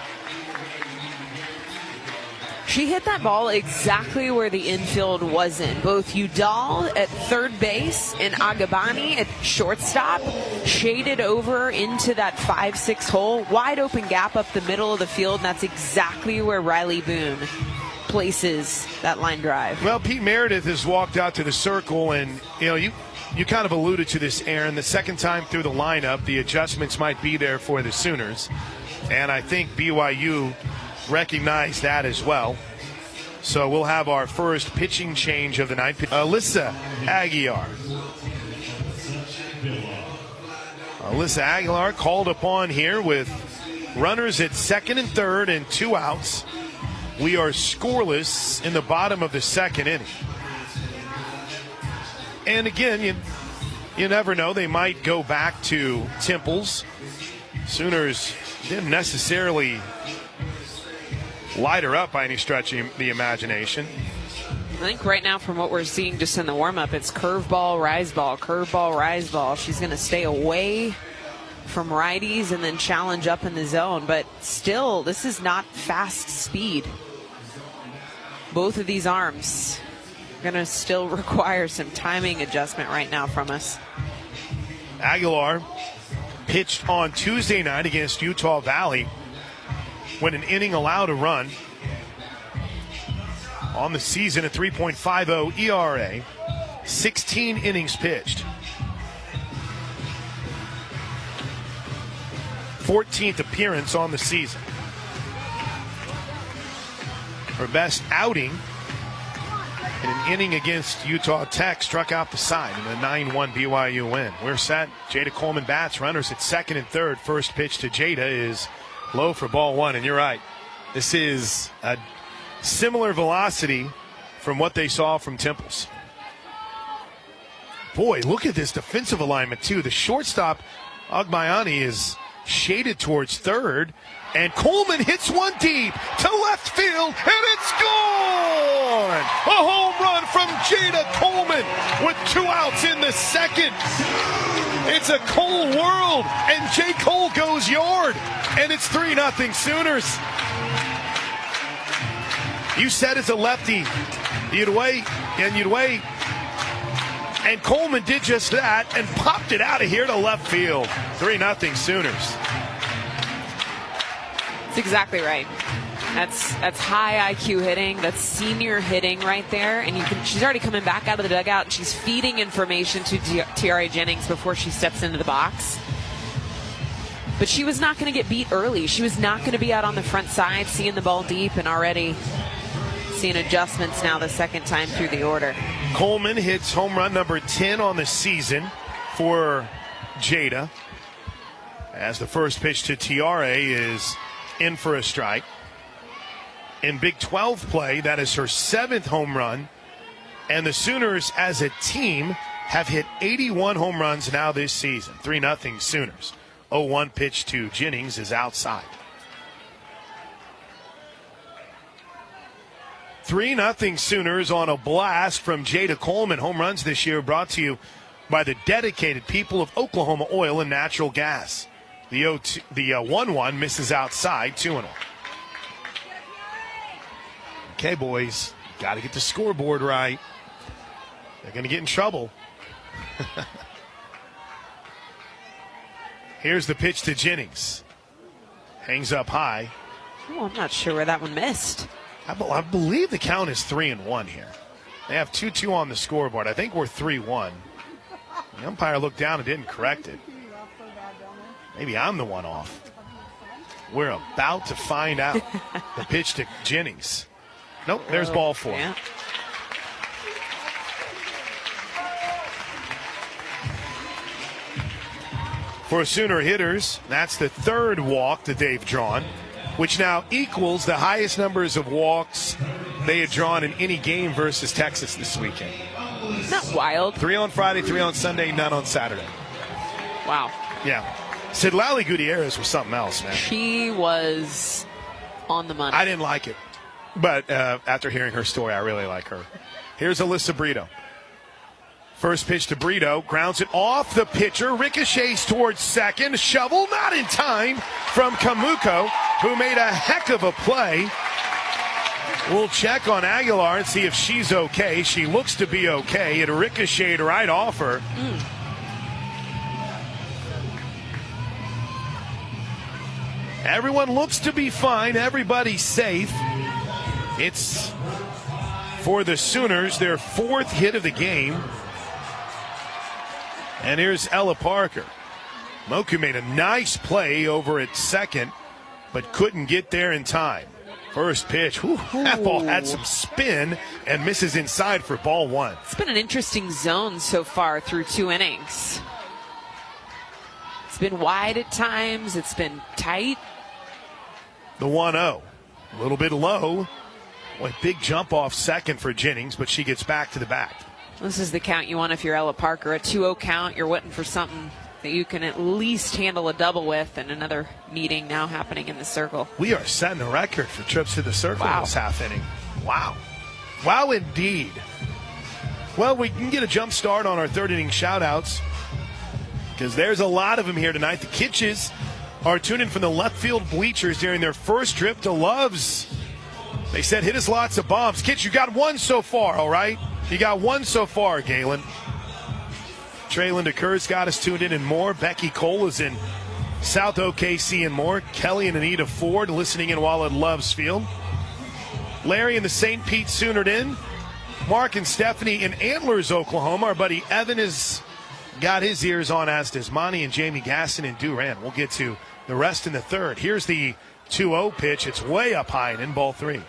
She hit that ball exactly where the infield wasn't. Both Udall at third base and Agabani at shortstop shaded over into that 5-6 hole. Wide open gap up the middle of the field, and that's exactly where Riley Boone places that line drive. Well, Pete Meredith has walked out to the circle, and you kind of alluded to this, Aaron. The second time through the lineup, the adjustments might be there for the Sooners, and I think BYU recognized that as well. So we'll have our first pitching change of the night. Alyssa Aguilar. Alyssa Aguilar called upon here with runners at second and third and 2 outs. We are scoreless in the bottom of the second inning. And again, you never know. They might go back to Temples. Sooners didn't necessarily light her up by any stretch of the imagination. I think right now, from what we're seeing just in the warm-up, it's curveball, rise ball, curveball, rise ball. She's going to stay away from righties and then challenge up in the zone. But still, this is not fast speed. Both of these arms going to still require some timing adjustment right now from us. Aguilar pitched on Tuesday night against Utah Valley when an inning allowed a run. On the season, a 3.50 ERA, 16 innings pitched. 14th appearance on the season. Her best outing in an inning against Utah Tech struck out the side in a 9-1 BYU win. We're set. Jada Coleman bats, runners at second and third. First pitch to Jada is low for ball one, and you're right. This is a similar velocity from what they saw from Temples. Boy, look at this defensive alignment, too. The shortstop, Agbayani, is shaded towards third, and Coleman hits one deep to left field, and it's gone! A home run from Jada Coleman with 2 outs in the second. It's a Cole world, and J. Cole goes yard, and it's 3-0 Sooners. You said as a lefty, you'd wait, and you'd wait. And Coleman did just that and popped it out of here to left field. 3-0 Sooners. That's exactly right. That's high IQ hitting. That's senior hitting right there. And she's already coming back out of the dugout, and she's feeding information to Tiara Jennings before she steps into the box. But she was not going to get beat early. She was not going to be out on the front side, seeing the ball deep, and already seeing adjustments now the second time through the order. Coleman hits home run number 10 on the season for Jada, as the first pitch to Tiara is in for a strike. In Big 12 play, that is her 7th home run, and the Sooners as a team have hit 81 home runs now this season. 3-0 Sooners. 0-1 pitch to Jennings is outside. 3-0 Sooners on a blast from Jada Coleman. Home runs this year brought to you by the dedicated people of Oklahoma Oil and Natural Gas. The 1-1 misses outside, 2-0. Okay, boys, got to get the scoreboard right. They're going to get in trouble. Here's the pitch to Jennings. Hangs up high. Oh, I'm not sure where that one missed. I believe the count is 3-1 here. They have 2-2 on the scoreboard. I think we're 3-1. The umpire looked down and didn't correct it. Maybe I'm the one off. We're about to find out. The pitch to Jennings. Nope, there's ball 4. Yeah. for Sooner hitters. That's the third walk that they've drawn, which now equals the highest numbers of walks they had drawn in any game versus Texas this weekend. Not wild. 3 on Friday, 3 on Sunday, none on Saturday. Wow. Yeah. Sidlali Gutierrez was something else, man. She was on the money. I didn't like it. But after hearing her story, I really like her. Here's Alyssa Brito. First pitch to Brito, grounds it off the pitcher, ricochets towards second, shovel not in time from Kamuko, who made a heck of a play. We'll check on Aguilar and see if she's okay. She looks to be okay. It ricocheted right off her. Everyone looks to be fine. Everybody's safe. It's for the Sooners, their fourth hit of the game. And here's Ella Parker. Moku made a nice play over at second, but couldn't get there in time. First pitch, that ball had some spin and misses inside for ball one. It's been an interesting zone so far through 2 innings. It's been wide at times. It's been tight. The 1-0, a little bit low. Boy, big jump off second for Jennings, but she gets back to the bat. This is the count you want if you're Ella Parker. A 2-0 count, you're waiting for something that you can at least handle a double with, and another meeting now happening in the circle. We are setting a record for trips to the circle this half inning. Wow. Wow, indeed. Well, we can get a jump start on our third inning shout-outs because there's a lot of them here tonight. The Kitches are tuning in from the left field bleachers during their first trip to Love's. They said, hit us lots of bombs. Kitch, you got one so far, all right? You got one so far, Galen. Traylon DeCur's got us tuned in and more. Becky Cole is in South OKC and more. Kelly and Anita Ford listening in while at Love's Field. Larry in the St. Pete Soonered in. Mark and Stephanie in Antlers, Oklahoma. Our buddy Evan has got his ears on, as does Monty and Jamie Gasson in Durant. We'll get to the rest in the third. Here's the 2-0 pitch. It's way up high and in ball three.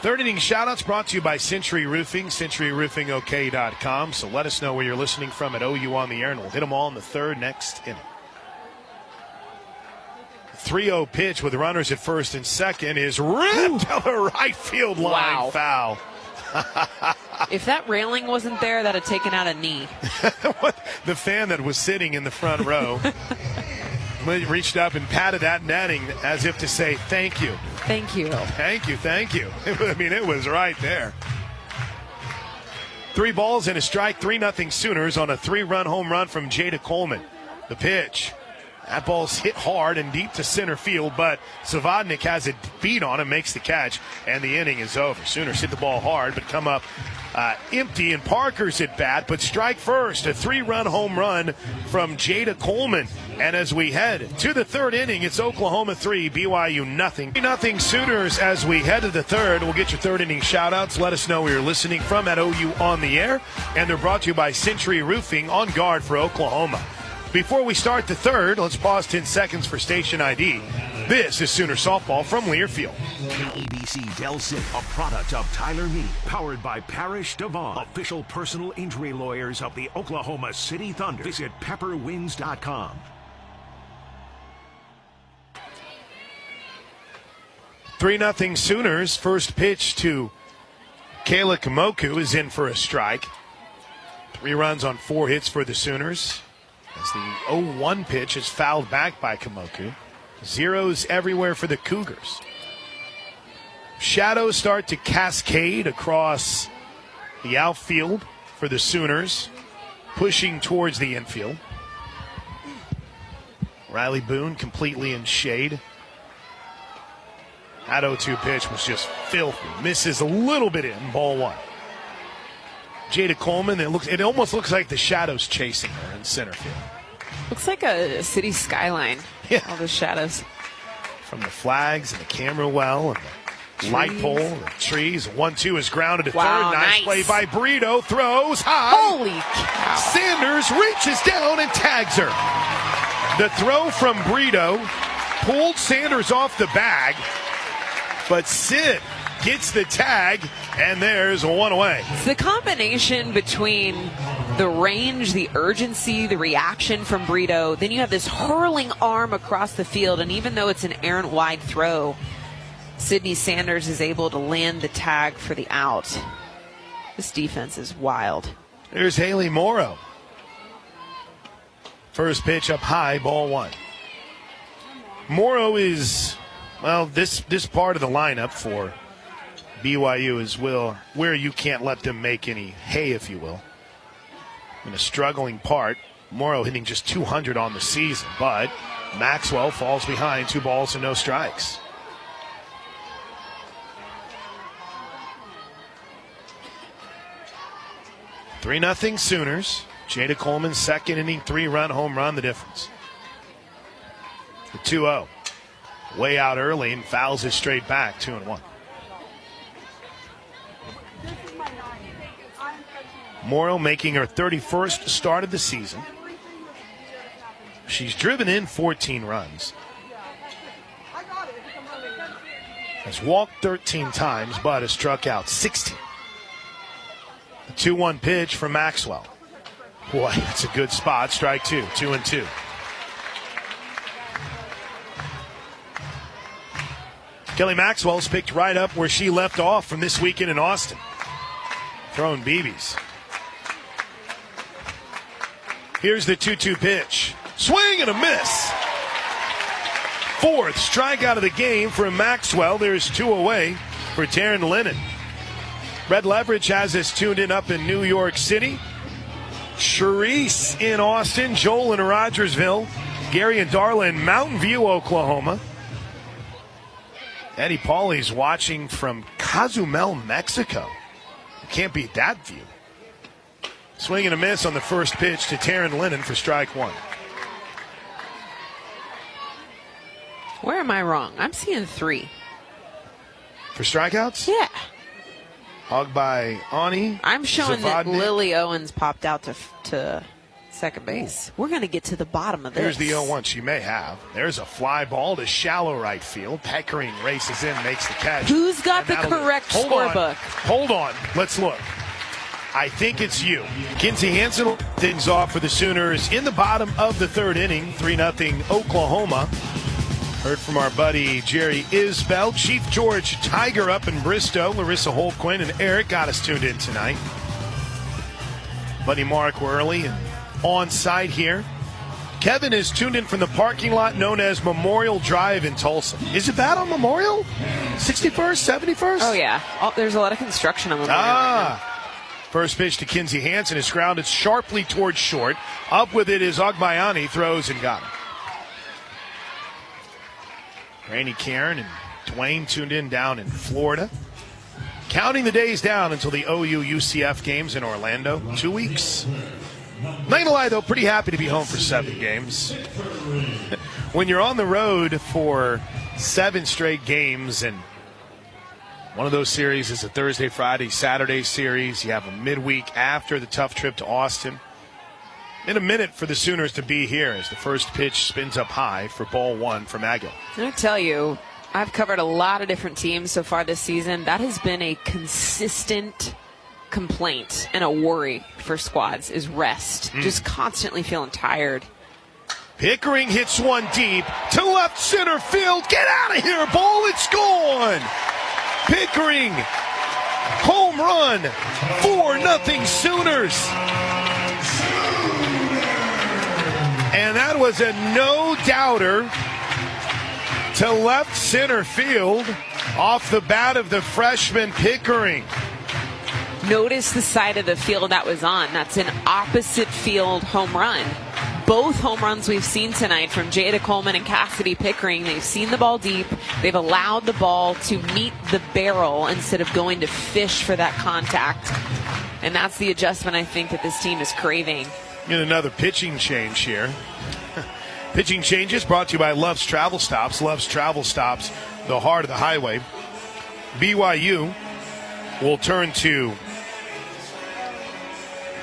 Third inning shoutouts brought to you by Century Roofing, centuryroofingok.com. So let us know where you're listening from at OU on the air, and we'll hit them all in the third next inning. 3-0 pitch with runners at first and second is ripped to the right field line. Wow. Foul. If that railing wasn't there, that had taken out a knee. The fan that was sitting in the front row reached up and patted that netting as if to say, thank you. Thank you. Thank you, thank you. I mean, it was right there. 3 balls and a strike, 3-0 Sooners on a 3-run home run from Jada Coleman. The pitch. That ball's hit hard and deep to center field, but Zavodnik has a beat on him, makes the catch, and the inning is over. Sooners hit the ball hard, but come up empty, and Parker's at bat, but strike first. A 3-run home run from Jada Coleman. And as we head to the third inning, it's Oklahoma 3, BYU nothing. 3-0 Sooners as we head to the third. We'll get your third inning shout-outs. Let us know where you're listening from at OU on the air. And they're brought to you by Century Roofing, on guard for Oklahoma. Before we start the third, let's pause 10 seconds for station ID. This is Sooner Softball from Learfield. KEBC Del City, a product of Tyler Mead, powered by Parrish Devon, official personal injury lawyers of the Oklahoma City Thunder. Visit pepperwinds.com. Three 3-0 Sooners. First pitch to Kayla Kamoku is in for a strike. 3 runs on 4 hits for the Sooners. As the 0-1 pitch is fouled back by Kamoku. Zeros everywhere for the Cougars. Shadows start to cascade across the outfield for the Sooners, pushing towards the infield. Riley Boone completely in shade. That 0-2 pitch was just filthy. Misses a little bit in, ball 1. Jada Coleman, it almost looks like the shadows chasing her in center field. Looks like a city skyline. Yeah. All the shadows. From the flags and the camera well and the light pole and the trees. 1-2 is grounded to third. Nice play by Brito. Throws high. Holy cow. Sanders reaches down and tags her. The throw from Brito pulled Sanders off the bag, but Sid gets the tag, and there's 1 away. It's the combination between the range, the urgency, the reaction from Brito. Then you have this hurling arm across the field, and even though it's an errant wide throw, Sydney Sanders is able to land the tag for the out. This defense is wild. There's Haley Morrow. First pitch up high, ball one. Morrow is, well, this part of the lineup for BYU is where you can't let them make any hay, if you will. In a struggling part, Morrow hitting just 200 on the season, but Maxwell falls behind, 2 balls and no strikes. Three 0 Sooners. Jada Coleman's second inning 3-run home run, the difference. The 2-0. Way out early and fouls it straight back, 2-1. Morrow making her 31st start of the season. She's driven in 14 runs. Has walked 13 times, but has struck out 16. The 2-1 pitch from Maxwell. Boy, that's a good spot. Strike 2, 2-2. Kelly Maxwell's picked right up where she left off from this weekend in Austin. Throwing BBs. Here's the 2-2 pitch. Swing and a miss. 4th strikeout of the game for Maxwell. There's 2 away for Taryn Lennon. Red Leverage has us tuned in up in New York City. Charisse in Austin. Joel in Rogersville. Gary and Darla in Mountain View, Oklahoma. Eddie Pauly's watching from Cozumel, Mexico. You can't beat that view. Swing and a miss on the first pitch to Taryn Lennon for strike 1. Where am I wrong? I'm seeing 3. For strikeouts? Yeah. Hogged by Ani. I'm showing that Zavodnik. Lily Owens popped out to second base. We're going to get to the bottom of this. Here's the 0-1 she may have. There's a fly ball to shallow right field. Peckering races in, makes the catch. Who's got the correct scorebook? Hold on. Let's look. I think it's you. Kinsey Hansen things off for the Sooners in the bottom of the 3rd inning. 3-0 Oklahoma. Heard from our buddy Jerry Isbell. Chief George Tiger up in Bristow. Larissa Holquin and Eric got us tuned in tonight. Buddy Mark Worley and on site here. Kevin is tuned in from the parking lot known as Memorial Drive in Tulsa. Is it bad on Memorial? 61st, 71st? Oh, yeah. There's a lot of construction on Memorial right now. First pitch to Kinsey Hansen is grounded sharply towards short. Up with it is Ogbayani, throws and got him. Randy Karen and Dwayne tuned in down in Florida. Counting the days down until the OU-UCF games in Orlando. 2 weeks. Not gonna lie, though, pretty happy to be home for 7 games. When you're on the road for 7 straight games, and one of those series is a Thursday, Friday, Saturday series. You have a midweek after the tough trip to Austin. In a minute for the Sooners to be here as the first pitch spins up high for ball 1 from Aguilar. I tell you, I've covered a lot of different teams so far this season. That has been a consistent complaint and a worry for squads is rest. Just constantly feeling tired. Pickering hits one deep to left center field. Get out of here, ball. It's gone. Pickering, home run, 4-0 Sooners. And that was a no-doubter to left center field off the bat of the freshman Pickering. Notice the side of the field that was on. That's an opposite field home run. Both home runs we've seen tonight from Jada Coleman and Cassidy Pickering, they've seen the ball deep. They've allowed the ball to meet the barrel instead of going to fish for that contact. And that's the adjustment I think that this team is craving. And another pitching change here. Pitching changes brought to you by Love's Travel Stops. Love's Travel Stops, the heart of the highway. BYU will turn to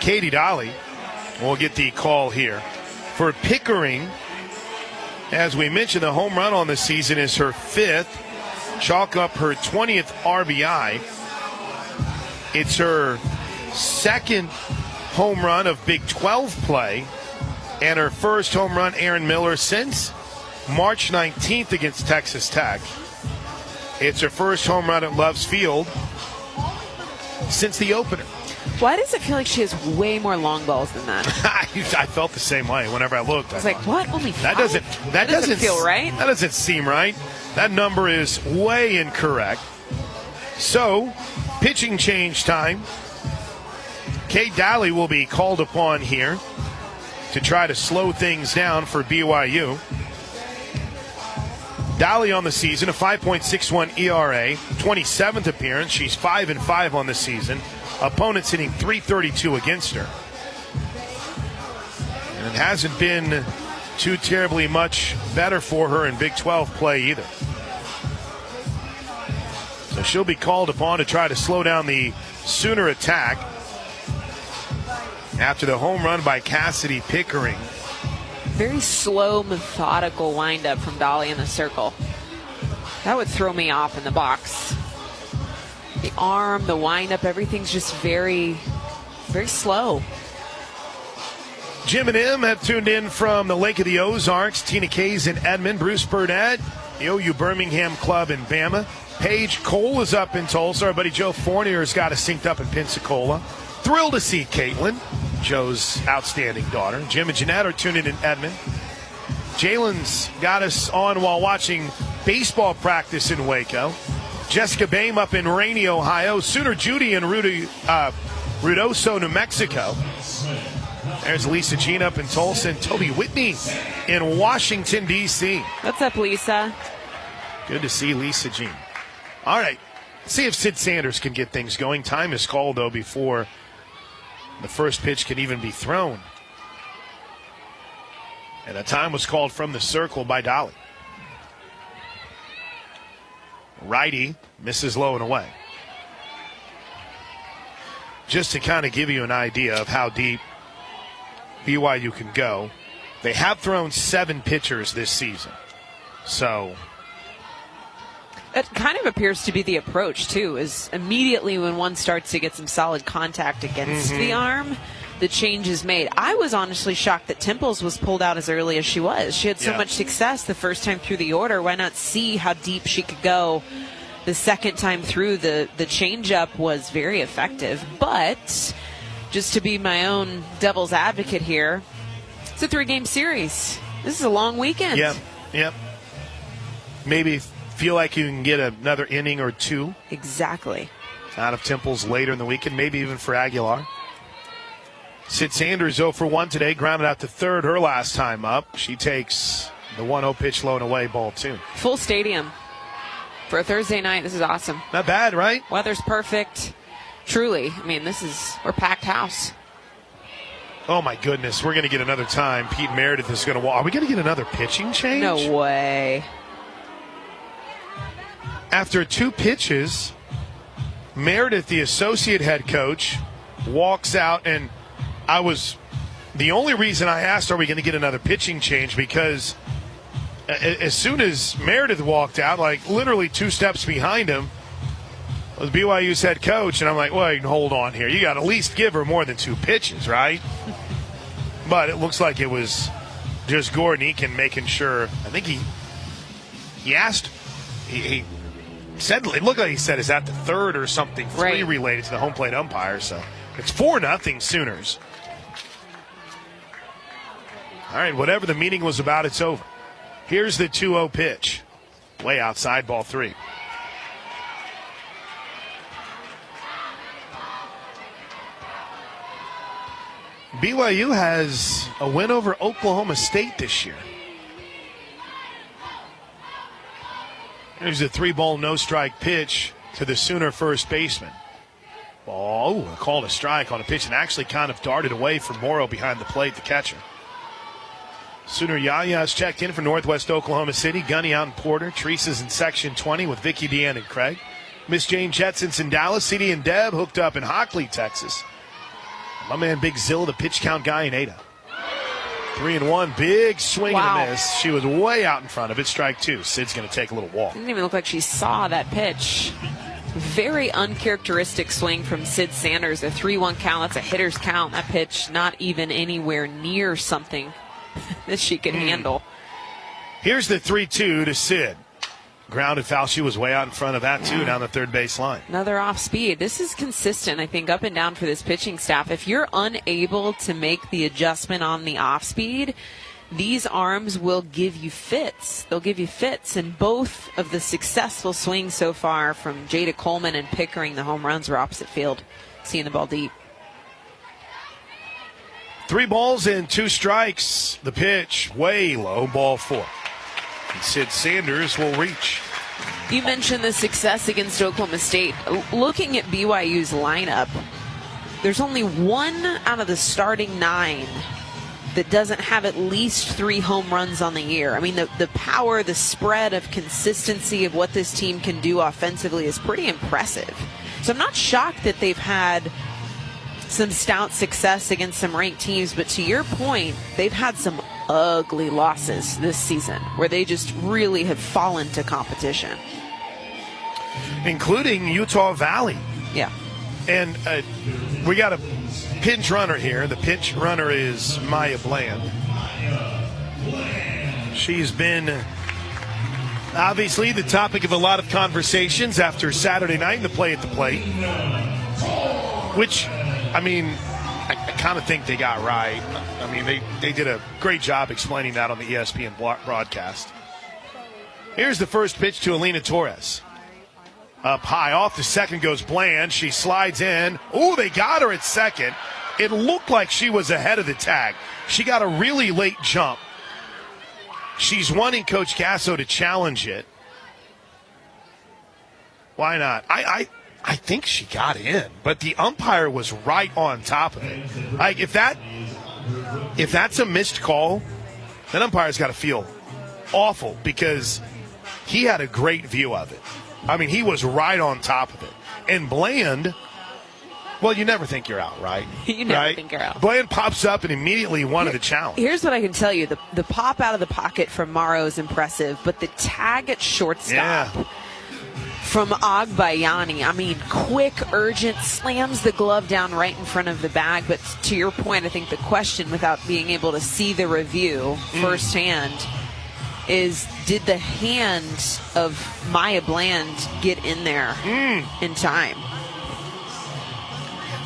Katie Dolly. We'll get the call here. For Pickering, as we mentioned, the home run on the season is her 5th. Chalk up her 20th RBI. It's her second home run of Big 12 play and her first home run, Erin Miller, since March 19th against Texas Tech. It's her first home run at Love's Field since the opener. Why does it feel like she has way more long balls than that? I felt the same way whenever I looked. I was like, what? Only 5? That doesn't feel right. That doesn't seem right. That number is way incorrect. So, pitching change time. Kate Daly will be called upon here to try to slow things down for BYU. Daly on the season, a 5.61 ERA, 27th appearance. She's 5-5 on the season. Opponents hitting .332 against her. And it hasn't been too terribly much better for her in Big 12 play either. So she'll be called upon to try to slow down the Sooner attack after the home run by Cassidy Pickering. Very slow, methodical windup from Dolly in the circle. That would throw me off in the box. The arm, the windup, everything's just very, very slow. Jim and Em have tuned in from the Lake of the Ozarks. Tina Kays in Edmond, Bruce Burnett, the OU Birmingham Club in Bama. Paige Cole is up in Tulsa. Our buddy Joe Fournier's got us synced up in Pensacola. Thrilled to see Caitlin, Joe's outstanding daughter. Jim and Jeanette are tuned in Edmond. Jalen's got us on while watching baseball practice in Waco. Jessica Boehm up in Rainey, Ohio. Sooner Judy in Ruidoso, New Mexico. There's Lisa Jean up in Tulsa and Toby Whitney in Washington, D.C. What's up, Lisa? Good to see Lisa Jean. All right, see if Sid Sanders can get things going. Time is called, though, before the first pitch can even be thrown. And the time was called from the circle by Dolly. Righty misses low and away. Just to kind of give you an idea of how deep BYU can go, they have thrown 7 pitchers this season. So it kind of appears to be the approach, too, is immediately when one starts to get some solid contact against the arm, the change is made. I was honestly shocked that Temples was pulled out as early as she was. She had so much success the first time through the order. Why not see how deep she could go the second time through? The changeup was very effective. But just to be my own devil's advocate here, it's a 3-game series. This is a long weekend. Yep. Maybe feel like you can get another inning or 2. Exactly. Out of Temples later in the weekend, maybe even for Aguilar. Sid Sanders 0 for 1 today, grounded out to third her last time up. She takes the 1-0 pitch low and away, ball 2. Full stadium for a Thursday night. This is awesome. Not bad, right? Weather's perfect. Truly. I mean, we're packed house. Oh, my goodness. We're going to get another time. Pete Meredith is going to walk. Are we going to get another pitching change? No way. After 2 pitches, Meredith, the associate head coach, walks out, and the only reason I asked, are we going to get another pitching change, because as soon as Meredith walked out, like literally 2 steps behind him was BYU's head coach, and I'm like, wait, hold on here. You got to at least give her more than 2 pitches, right? But it looks like it was just Gordon Eakin making sure. I think he asked, he said, it looked like he said, is that the third or something? 3 related to the home plate umpire, so it's 4-0 Sooners. All right, whatever the meeting was about, it's over. Here's the 2-0 pitch. Way outside, ball 3. BYU has a win over Oklahoma State this year. There's a 3-ball, no-strike pitch to the Sooner first baseman. Called a strike on a pitch and actually kind of darted away from Morrow behind the plate, the catcher. Sooner Yaya's checked in for Northwest Oklahoma City. Gunny out in Porter. Teresa's in Section 20 with Vicky, Deanne, and Craig. Miss Jane Jetson's in Dallas. CD and Deb hooked up in Hockley, Texas. My man Big Zilla, the pitch count guy in Ada. 3-1, big swing and a miss. She was way out in front of it. Strike 2. Sid's going to take a little walk. Didn't even look like she saw that pitch. Very uncharacteristic swing from Sid Sanders. A 3-1 count. That's a hitter's count. That pitch not even anywhere near something that she can handle. Here's the 3-2 to Sid. Grounded foul. She was way out in front of that, too, down the third base line. Another off speed. This is consistent, I think, up and down for this pitching staff. If you're unable to make the adjustment on the off speed, these arms will give you fits. They'll give you fits. And both of the successful swings so far from Jada Coleman and Pickering, the home runs, were opposite field, seeing the ball deep. 3 balls and 2 strikes. The pitch, way low, ball 4. And Sid Sanders will reach. You mentioned the success against Oklahoma State. Looking at BYU's lineup, there's only 1 out of the starting 9 that doesn't have at least 3 home runs on the year. I mean, the power, the spread of consistency of what this team can do offensively is pretty impressive. So I'm not shocked that they've had some stout success against some ranked teams, but to your point, they've had some ugly losses this season where they just really have fallen to competition. Including Utah Valley. Yeah. And we got a pinch runner here. The pinch runner is Maya Bland. She's been obviously the topic of a lot of conversations after Saturday night in the play at the plate, which, I mean, I kind of think they got right. I mean, they did a great job explaining that on the ESPN broadcast. Here's the first pitch to Alina Torres. Up high, off to second goes Bland. She slides in. Oh, they got her at second. It looked like she was ahead of the tag. She got a really late jump. She's wanting Coach Casso to challenge it. Why not? I think she got in, but the umpire was right on top of it. Like if that's a missed call, that umpire's got to feel awful because he had a great view of it. I mean, he was right on top of it. And Bland, well, you never think you're out, right? You never think you're out. Bland pops up and immediately wanted the challenge. Here's what I can tell you. The pop out of the pocket from Morrow is impressive, but the tag at shortstop from Agbayani, I mean, quick, urgent, slams the glove down right in front of the bag. But to your point, I think the question, without being able to see the review firsthand, is did the hand of Maya Bland get in there in time?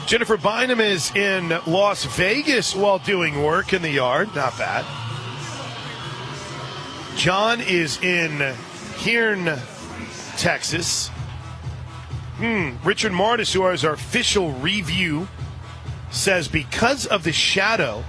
Jennifer Bynum is in Las Vegas while doing work in the yard. Not bad. John is in Hearne, Texas. Richard Martis, who is our official review, says because of the shadow,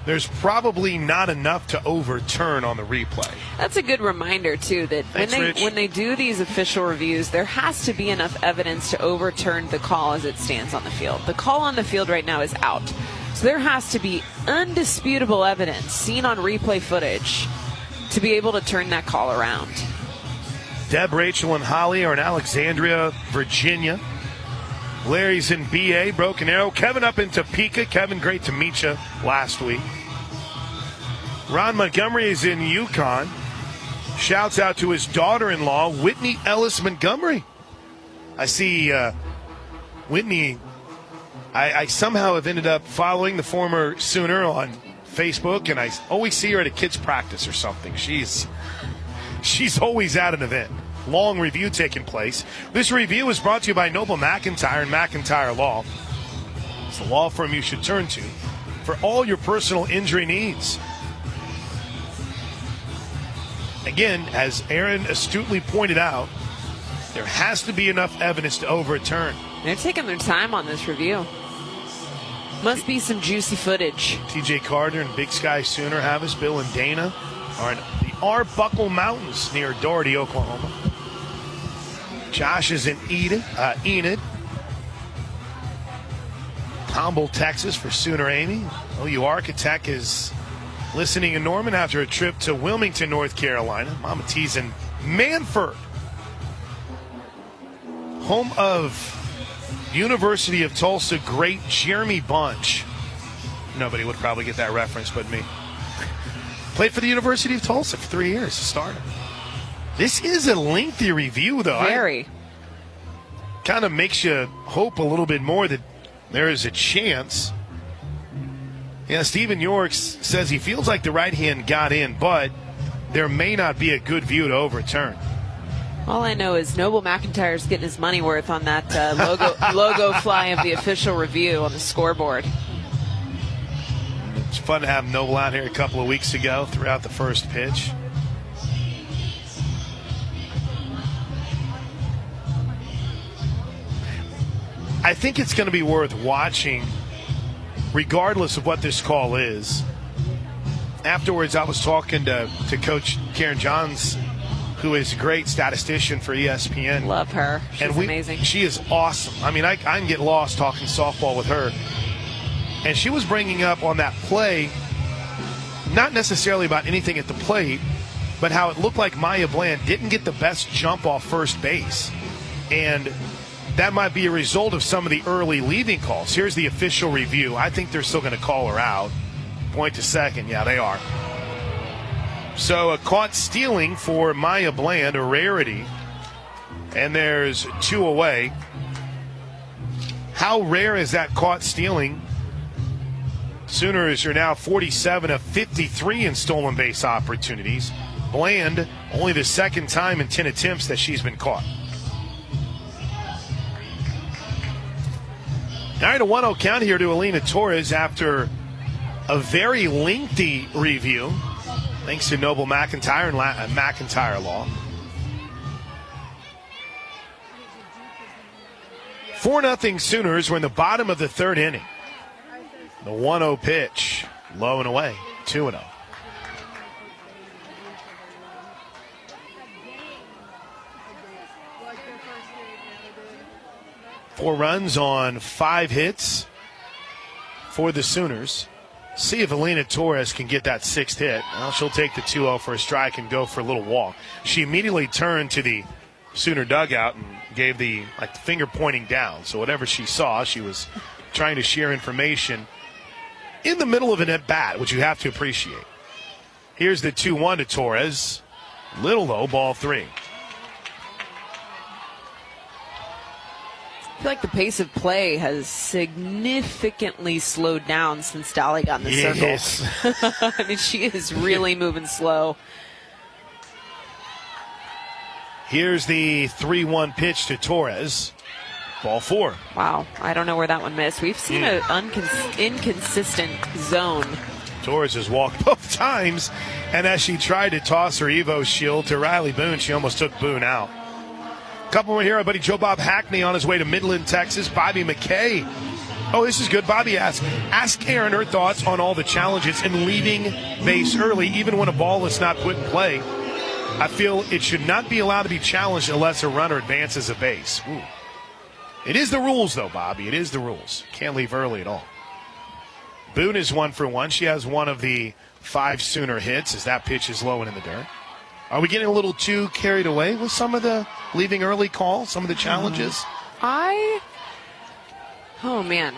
there's probably not enough to overturn on the replay. That's a good reminder, too, that when they do these official reviews, there has to be enough evidence to overturn the call as it stands on the field. The call on the field right now is out. So there has to be undisputable evidence seen on replay footage to be able to turn that call around. Deb, Rachel, and Holly are in Alexandria, Virginia. Larry's in BA, Broken Arrow. Kevin up in Topeka. Kevin, great to meet you last week. Ron Montgomery is in Yukon. Shouts out to his daughter-in-law, Whitney Ellis Montgomery. I see Whitney. I somehow have ended up following the former Sooner on Facebook, and I always see her at a kids' practice or something. She's always at an event. Long review taking place. This review is brought to you by Noble McIntyre and McIntyre Law. It's the law firm you should turn to for all your personal injury needs. Again, as Aaron astutely pointed out, there has to be enough evidence to overturn. They're taking their time on this review. Must be some juicy footage. TJ Carter and Big Sky Sooner have us. Bill and Dana are in the Arbuckle Mountains near Doherty, Oklahoma. Josh is in Enid. Tomball, Texas for Sooner Amy. OU Architect is listening in Norman after a trip to Wilmington, North Carolina. Mama T's in Manford, home of University of Tulsa great Jeremy Bunch. Nobody would probably get that reference but me. Played for the University of Tulsa for 3 years, started. This is a lengthy review, though. Very. kind of makes you hope a little bit more that there is a chance. Yeah, Stephen Yorks says he feels like the right hand got in, but there may not be a good view to overturn. All I know is Noble McIntyre's getting his money worth on that logo fly of the official review on the scoreboard. It's fun to have Noble out here a couple of weeks ago throughout the first pitch. I think it's going to be worth watching regardless of what this call is. Afterwards, I was talking to Coach Karen Johns, who is a great statistician for ESPN. Love her. She's amazing. She is awesome. I mean, I can get lost talking softball with her. And she was bringing up on that play, not necessarily about anything at the plate, but how it looked like Maya Bland didn't get the best jump off first base. And that might be a result of some of the early leaving calls. Here's the official review. I think they're still going to call her out. Point to second. Yeah, they are. So a caught stealing for Maya Bland, a rarity. And there's 2 away. How rare is that caught stealing? Sooners are now 47 of 53 in stolen base opportunities. Bland, only the second time in 10 attempts that she's been caught. All right, a 1-0 count here to Alina Torres after a very lengthy review, thanks to Noble McIntyre and McIntyre Law. 4-0 Sooners. We're in the bottom of the third inning. The 1-0 pitch, low and away, 2-0. Four runs on 5 hits for the Sooners. See if Alina Torres can get that 6th hit. Well, she'll take the 2-0 for a strike and go for a little walk. She immediately turned to the Sooner dugout and gave the finger pointing down. So whatever she saw, she was trying to share information in the middle of an at-bat, which you have to appreciate. Here's the 2-1 to Torres. Little low, ball 3. I feel like the pace of play has significantly slowed down since Dolly got in the circle. I mean, she is really moving slow. Here's the 3-1 pitch to Torres. Ball 4. Wow, I don't know where that one missed. We've seen an inconsistent zone. Torres has walked both times, and as she tried to toss her Evo shield to Riley Boone, she almost took Boone out. Couple more here. Our buddy Joe Bob Hackney on his way to Midland, Texas. Bobby McKay. Oh, this is good. Bobby asks, ask Aaron her thoughts on all the challenges in leaving base early, even when a ball is not put in play. I feel it should not be allowed to be challenged unless a runner advances a base. Ooh. It is the rules, though, Bobby. It is the rules. Can't leave early at all. Boone is 1 for 1. She has one of the 5 Sooner hits as that pitch is low and in the dirt. Are we getting a little too carried away with some of the leaving early calls, some of the challenges? Oh, man.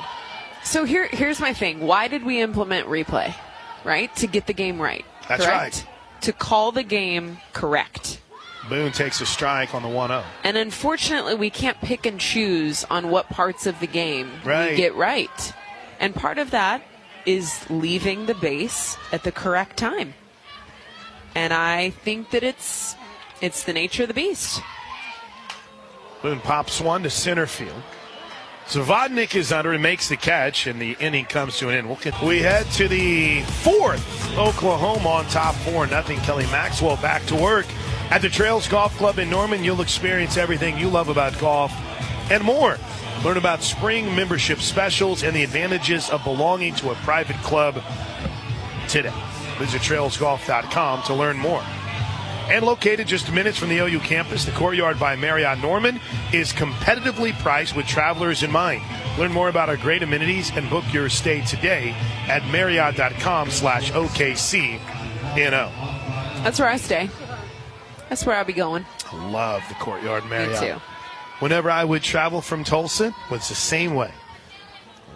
So here's my thing. Why did we implement replay, right? To get the game right. That's correct? Right. To call the game correct. Boone takes a strike on the 1-0. And unfortunately, we can't pick and choose on what parts of the game we get right. And part of that is leaving the base at the correct time. And I think that it's the nature of the beast. Boone pops one to center field. Zavodnik is under and makes the catch, and the inning comes to an end. We head to the 4th. Oklahoma on top 4-0. Kelly Maxwell back to work at the Trails Golf Club in Norman. You'll experience everything you love about golf and more. Learn about spring membership specials and the advantages of belonging to a private club today. Visit trailsgolf.com to learn more. And located just minutes from the OU campus, the Courtyard by Marriott Norman is competitively priced with travelers in mind. Learn more about our great amenities and book your stay today at marriott.com/OKCNO. That's where I stay. That's where I'll be going. I love the Courtyard Marriott. Me too. Whenever I would travel from Tulsa, it was the same way.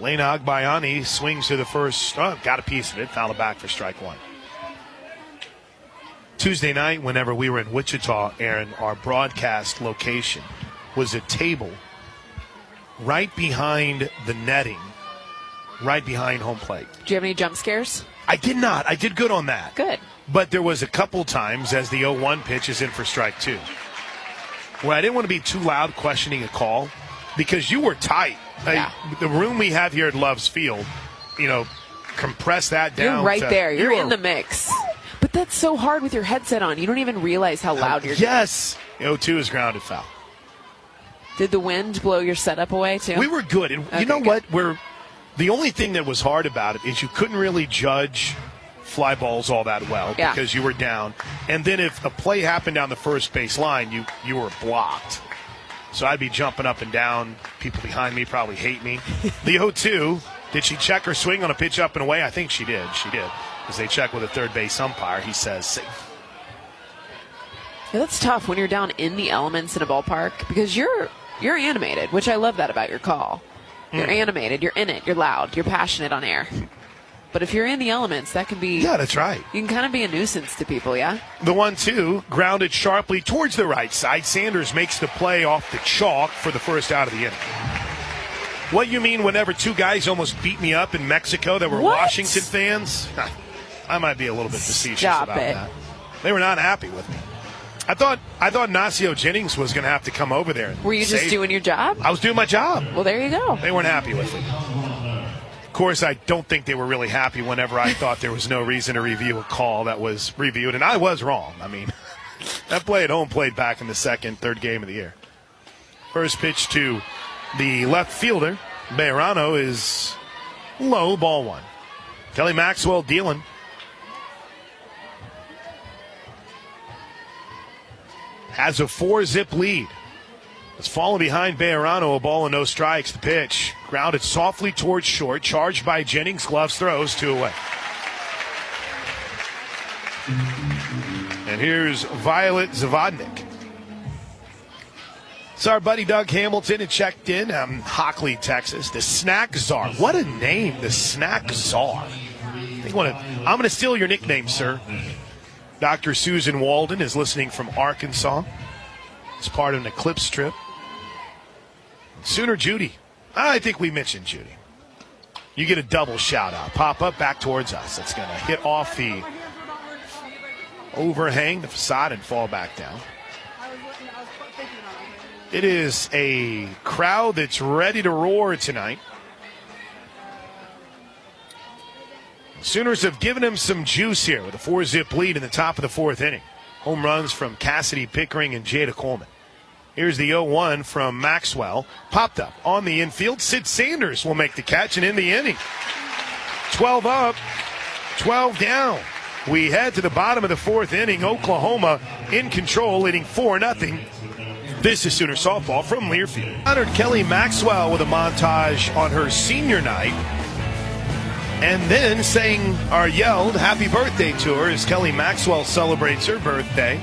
Lena Agbayani swings to the first. Oh, got a piece of it. Fouled it back for strike 1. Tuesday night, whenever we were in Wichita, Aaron, our broadcast location was a table right behind the netting, right behind home plate. Do you have any jump scares? I did not. I did good on that. Good. But there was a couple times as the 0-1 pitch is in for strike 2 where I didn't want to be too loud questioning a call because you were tight. Yeah. The room we have here at Love's Field, compress that down. You're right there. You're in the mix. But that's so hard with your headset on. You don't even realize how loud you're Yes. 0-2 is grounded foul. Did the wind blow your setup away, too? We were good. And you know what? The only thing that was hard about it is you couldn't really judge fly balls all that well because you were down. And then if a play happened down the first base line, you were blocked. So I'd be jumping up and down. People behind me probably hate me. The 0-2, did she check her swing on a pitch up and away? I think she did. She did. As they check with a third base umpire, he says safe. Yeah, that's tough when you're down in the elements in a ballpark because you're animated, which I love that about your call. You're animated, you're in it, you're loud, you're passionate on air. But if you're in the elements, that can be... Yeah, that's right. You can kind of be a nuisance to people, yeah? The 1-2 grounded sharply towards the right side. Sanders makes the play off the chalk for the first out of the inning. What you mean whenever two guys almost beat me up in Mexico that were Washington fans? I might be a little bit facetious about that. They were not happy with me. I thought Nacio Jennings was going to have to come over there. Were you just doing your job? I was doing my job. Well, there you go. They weren't happy with me. Of course, I don't think they were really happy whenever I thought there was no reason to review a call that was reviewed, and I was wrong. I mean, that play at home played back in the third game of the year. First pitch to the left fielder, Bejarano, is low, ball 1. Kelly Maxwell dealing. Has a 4-zip lead. It's fallen behind Bejarano, a ball and no strikes. The pitch grounded softly towards short, charged by Jennings, gloves, throws, 2 away. And here's Violet Zavodnik. It's our buddy Doug Hamilton, and checked in Hockley, Texas. The Snack Czar. What a name, the Snack Czar. I'm going to steal your nickname, sir. Dr. Susan Walden is listening from Arkansas. It's part of an Eclipse trip. Sooner Judy. I think we mentioned Judy. You get a double shout-out. Pop up back towards us. It's going to hit off the overhang, the facade, and fall back down. It is a crowd that's ready to roar tonight. Sooners have given him some juice here with a 4-zip lead in the top of the 4th inning. Home runs from Cassidy Pickering and Jada Coleman. Here's the 0-1 from Maxwell. Popped up on the infield. Sid Sanders will make the catch and end the inning. 12 up, 12 down. We head to the bottom of the 4th inning. Oklahoma in control, leading 4-0. This is Sooner softball from Learfield. Honored Kelly Maxwell with a montage on her senior night. And then yelled happy birthday to her as Kelly Maxwell celebrates her birthday.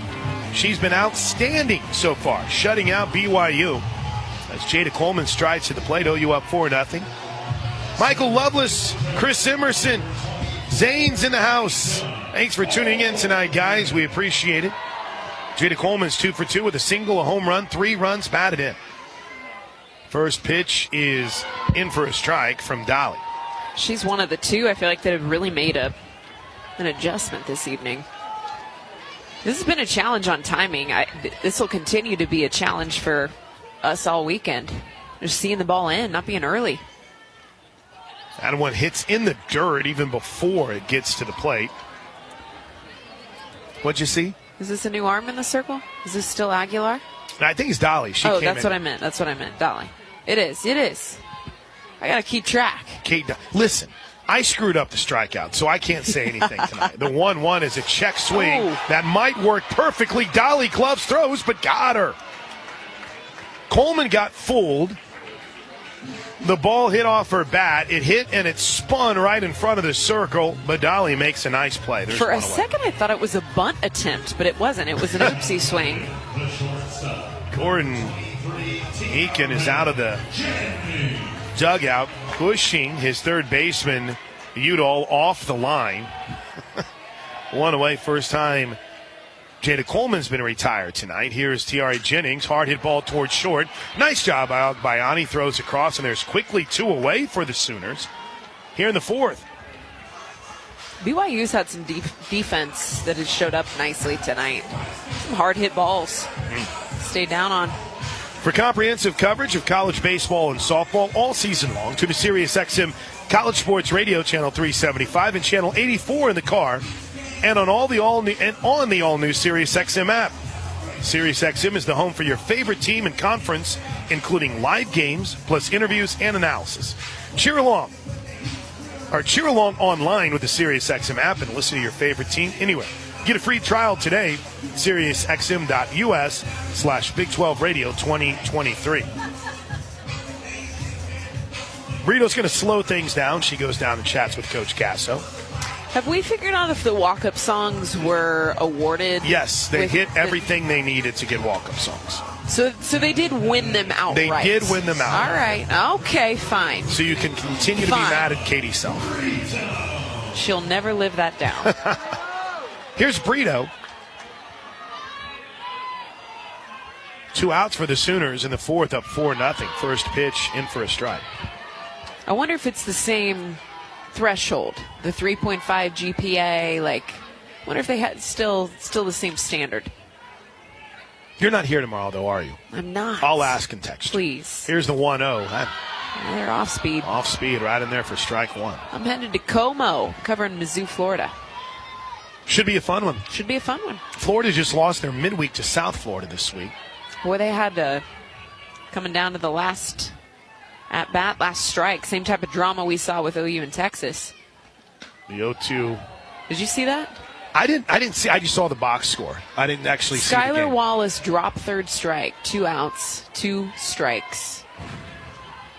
She's been outstanding so far, shutting out BYU. As Jada Coleman strides to the plate, OU up 4-0. Michael Loveless, Chris Emerson, Zane's in the house. Thanks for tuning in tonight, guys. We appreciate it. Jada Coleman's 2 for 2 with a single, a home run, 3 runs batted in. First pitch is in for a strike from Dolly. She's one of the 2, I feel like, that have really made an adjustment this evening. This has been a challenge on timing. This will continue to be a challenge for us all weekend. Just seeing the ball in, not being early. That one hits in the dirt even before it gets to the plate. What'd you see? Is this a new arm in the circle? Is this still Aguilar? I think it's Dolly. That's what I meant. That's what I meant. Dolly. It is. I got to keep track. Listen, I screwed up the strikeout, so I can't say anything tonight. The 1-1 is a check swing that might work perfectly. Dolly gloves, throws, but got her. Coleman got fooled. The ball hit off her bat. It hit and it spun right in front of the circle, but Dolly makes a nice play. For a second, I thought it was a bunt attempt, but it wasn't. It was an oopsie swing. Gordon Eakin is out of the dugout, pushing his third baseman, Udall, off the line. One away, first time Jada Coleman's been retired tonight. Here's Tiare Jennings. Hard hit ball towards short. Nice job by Bayani. Throws across, and there's quickly 2 away for the Sooners here in the 4th. BYU's had some defense that has showed up nicely tonight. Some hard hit balls. Stay down on. For comprehensive coverage of college baseball and softball all season long, tune to SiriusXM College Sports Radio Channel 375 and Channel 84 in the car, and on the all-new SiriusXM app. SiriusXM is the home for your favorite team and conference, including live games, plus interviews and analysis. Cheer along online with the SiriusXM app and listen to your favorite team anywhere. Get a free trial today, SiriusXM.us/Big 12 Radio 2023. Burrito's going to slow things down. She goes down and chats with Coach Gasso. Have we figured out if the walk-up songs were awarded? Yes, they hit everything they needed to get walk-up songs. So they did win them outright. They did win them outright. All right. Okay, fine. So you can continue to be mad at Katie Self. She'll never live that down. Here's Brito. 2 outs for the Sooners in the 4th, up 4-0. First pitch in for a strike. I wonder if it's the same threshold, the 3.5 GPA. I wonder if they had still the same standard. You're not here tomorrow, though, are you? I'm not. I'll ask and text. Please. Here's the 1-0. They're off speed. Off speed, right in there for strike 1. I'm headed to Como, covering Mizzou, Florida. Should be a fun one. Should be a fun one. Florida just lost their midweek to South Florida this week. Boy, they had coming down to the last at-bat, last strike. Same type of drama we saw with OU in Texas. The 0-2. Did you see that? I didn't see. I just saw the box score. I didn't actually see the game. Skylar Wallace dropped third strike, 2 outs, 2 strikes.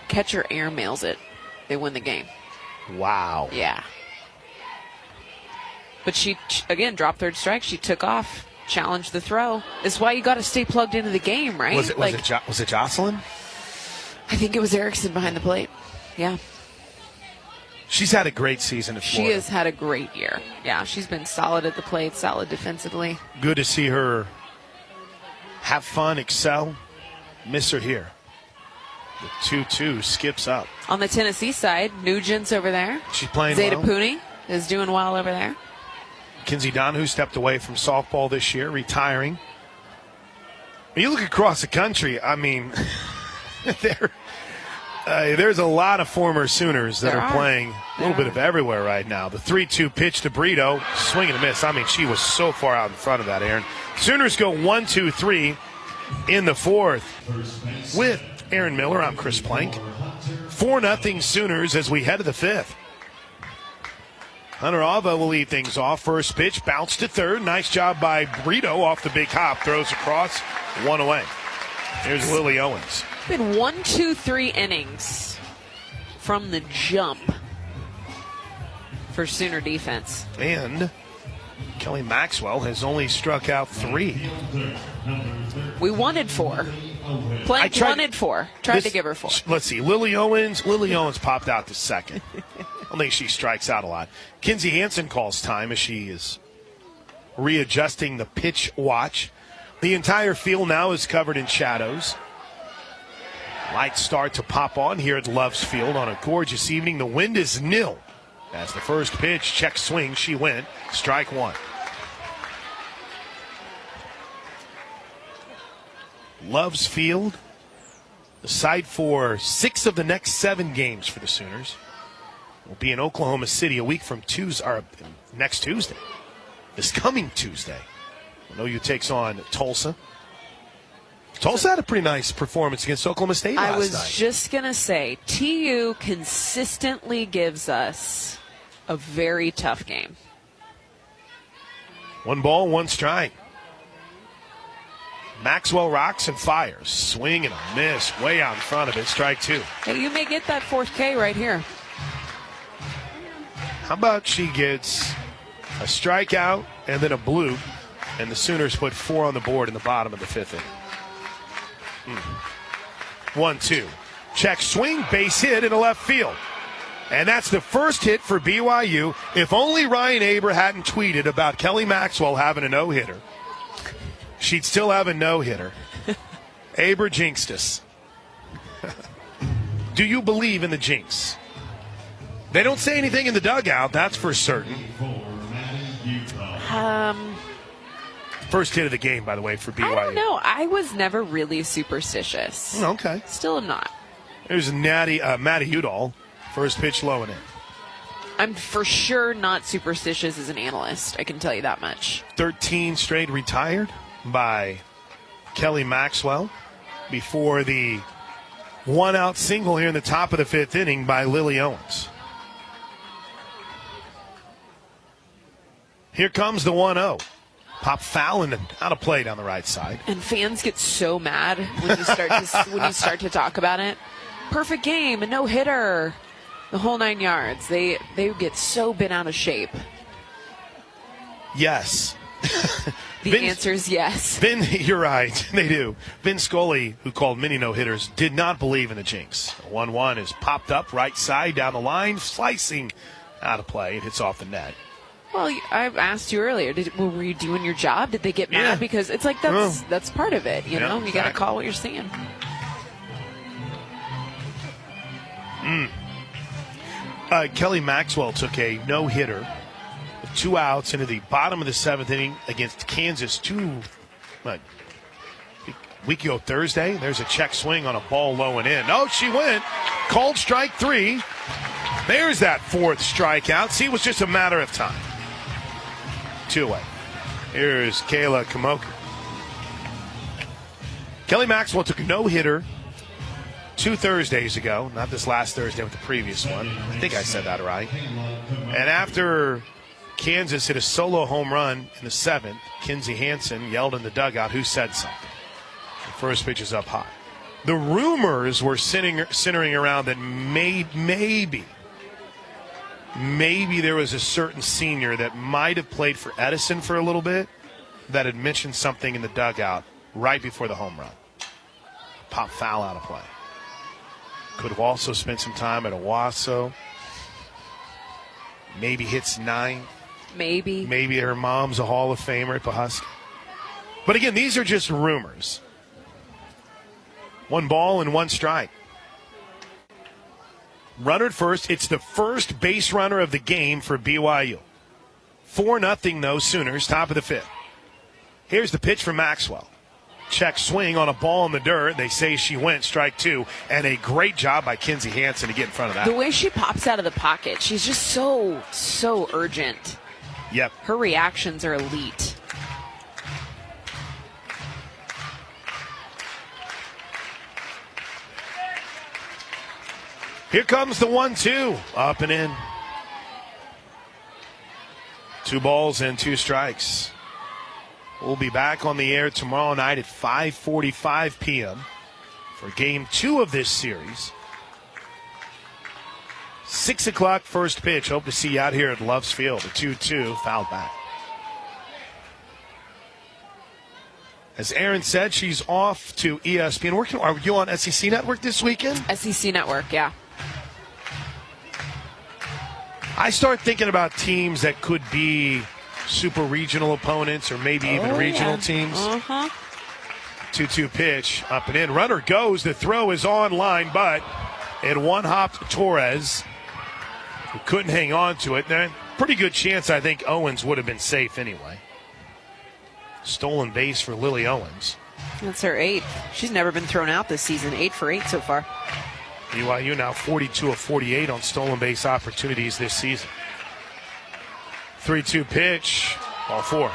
Catcher airmails it. They win the game. Wow. Yeah. But she, again, dropped third strike. She took off, challenged the throw. It's why you got to stay plugged into the game, right? Was it Jocelyn? I think it was Erickson behind the plate. Yeah. She's had a great season at Florida. She has had a great year. Yeah, she's been solid at the plate, solid defensively. Good to see her have fun, excel. Miss her here. The 2-2 skips up. On the Tennessee side, Nugent's over there. She's playing Zeta well. Pooney is doing well over there. Kinsey Donahue stepped away from softball this year, retiring. When you look across the country, I mean, there's a lot of former Sooners that are playing a little bit of everywhere right now. The 3-2 pitch to Brito, swing and a miss. I mean, she was so far out in front of that, Aaron. Sooners go 1-2-3 in the 4th. With Aaron Miller, I'm Chris Plank. 4-0 Sooners as we head to the 5th. Hunter Alva will lead things off. First pitch, bounce to third. Nice job by Brito off the big hop. Throws across, 1 away. Here's Lily Owens. Been 1, 2, 3 innings from the jump for Sooner defense. And Kelly Maxwell has only struck out 3. We wanted 4. Plank wanted 4. Tried to give her 4. Let's see. Lily Owens popped out to second. I don't think she strikes out a lot. Kinsey Hansen calls time as she is readjusting the pitch watch. The entire field now is covered in shadows. Lights start to pop on here at Love's Field on a gorgeous evening. The wind is nil. As the first pitch, check swing, she went. Strike 1. Love's Field, the site for 6 of the next 7 games for the Sooners. Will be in Oklahoma City a week from next Tuesday. This coming Tuesday. OU takes on Tulsa. Tulsa had a pretty nice performance against Oklahoma State last night. I was just going to say, TU consistently gives us a very tough game. 1 ball, 1 strike. Maxwell rocks and fires. Swing and a miss. Way out in front of it. Strike 2. Hey, you may get that 4th K right here. How about she gets a strikeout and then a bloop, and the Sooners put 4 on the board in the bottom of the 5th inning. 1-2. Check swing, base hit into left field. And that's the first hit for BYU. If only Ryan Aber hadn't tweeted about Kelly Maxwell having a no-hitter. she'd still have a no-hitter. Aber jinxed us. Do you believe in the jinx? They don't say anything in the dugout, that's for certain. First hit of the game, by the way, for BYU. I don't know. I was never really superstitious. Okay. Still am not. There's Matty Udall. First pitch low and in. I'm for sure not superstitious as an analyst. I can tell you that much. 13 straight retired by Kelly Maxwell before the one-out single here in the top of the fifth inning by Lily Owens. Here comes the 1-0. Pop foul and out of play down the right side. And fans get so mad when you start to talk about it. Perfect game, a no-hitter, the whole 9 yards. They get so bent out of shape. Yes. The answer is yes. You're right. They do. Vin Scully, who called many no-hitters, did not believe in the jinx. 1-1 is popped up right side down the line, slicing out of play. It hits off the net. Well, I asked you earlier, were you doing your job? Did they get mad? Yeah. Because it's like that's part of it, you know? Yeah, you got to call what you're seeing. Kelly Maxwell took a no-hitter with 2 outs into the bottom of the 7th inning against Kansas week ago Thursday. There's a check swing on a ball low and in. Oh, she went. Called strike 3. There's that 4th strikeout. See, it was just a matter of time. 2 away. Here's Kayla Kamoku. Kelly Maxwell took a no-hitter 2 Thursdays ago. Not this last Thursday, but the previous one. I think I said that right. And after Kansas hit a solo home run in the 7th, Kinsey Hansen yelled in the dugout, "Who said something?" The first pitch is up high. The rumors were centering around that maybe there was a certain senior that might have played for Edison for a little bit that had mentioned something in the dugout right before the home run. Pop foul out of play. Could have also spent some time at Owasso. Maybe hits 9. Maybe her mom's a Hall of Famer at Pawhuska. But again, these are just rumors. 1 ball and 1 strike. Runner at first. It's the first base runner of the game for BYU. 4-0 though, Sooners, top of the 5th. Here's the pitch from Maxwell. Check swing on a ball in the dirt. They say she went, strike 2. And a great job by Kinsey Hansen to get in front of that. The way she pops out of the pocket, she's just so urgent. Yep. Her reactions are elite. Here comes the 1-2. Up and in. 2 balls and 2 strikes. We'll be back on the air tomorrow night at 5:45 p.m. for Game 2 of this series. 6 o'clock first pitch. Hope to see you out here at Love's Field. The 2-2 fouled back. As Aaron said, she's off to ESPN. Are you on SEC Network this weekend? SEC Network, yeah. I start thinking about teams that could be super regional opponents or maybe even regional teams. 2-2 pitch, up and in. Runner goes. The throw is on line, but it one-hopped Torres, who couldn't hang on to it. Now, pretty good chance I think Owens would have been safe anyway. Stolen base for Lily Owens. That's her 8th. She's never been thrown out this season. 8 for 8 so far. BYU now 42 of 48 on stolen base opportunities this season. 3-2 pitch, ball 4.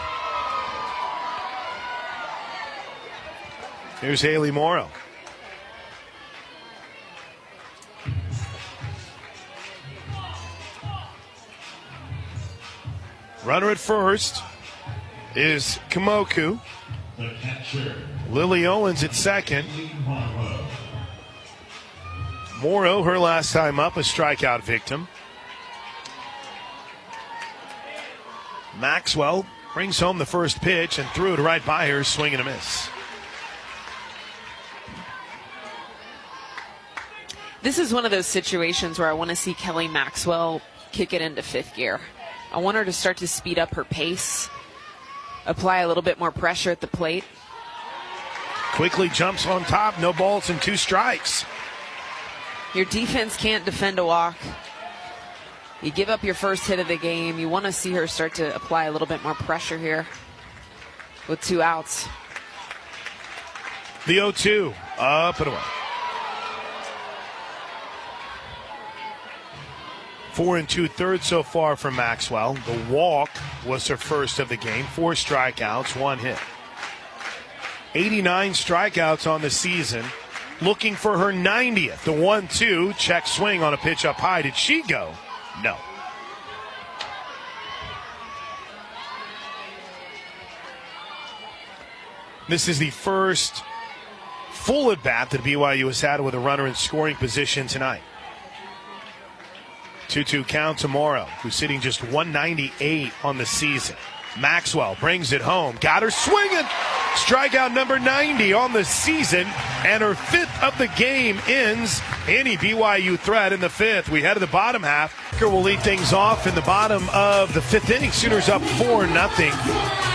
Here's Haley Morrow. Runner at first is Kamoku. Lily Owens at second. Morrow, her last time up, a strikeout victim. Maxwell brings home the first pitch and threw it right by her, swing and a miss. This is one of those situations where I want to see Kelly Maxwell kick it into 5th gear. I want her to start to speed up her pace. apply a little bit more pressure at the plate. Quickly jumps on top, no balls and 2 strikes. Your defense can't defend a walk. You give up your first hit of the game. You want to see her start to apply a little bit more pressure here with 2 outs. The 0-2, up and away. 4 2/3 so far from Maxwell. The walk was her first of the game. 4 strikeouts, 1 hit. 89 strikeouts on the season. Looking for her 90th. The 1-2, check swing on a pitch up high. Did she go? No. This is the first full at bat that BYU has had with a runner in scoring position tonight. 2-2 count to Morrow, who's sitting just 198 on the season. Maxwell brings it home. Got her swinging. Strikeout number 90 on the season, and her 5th of the game ends any BYU threat in the 5th. We head to the bottom half. We'll lead things off in the bottom of the 5th inning. Sooners up 4-0.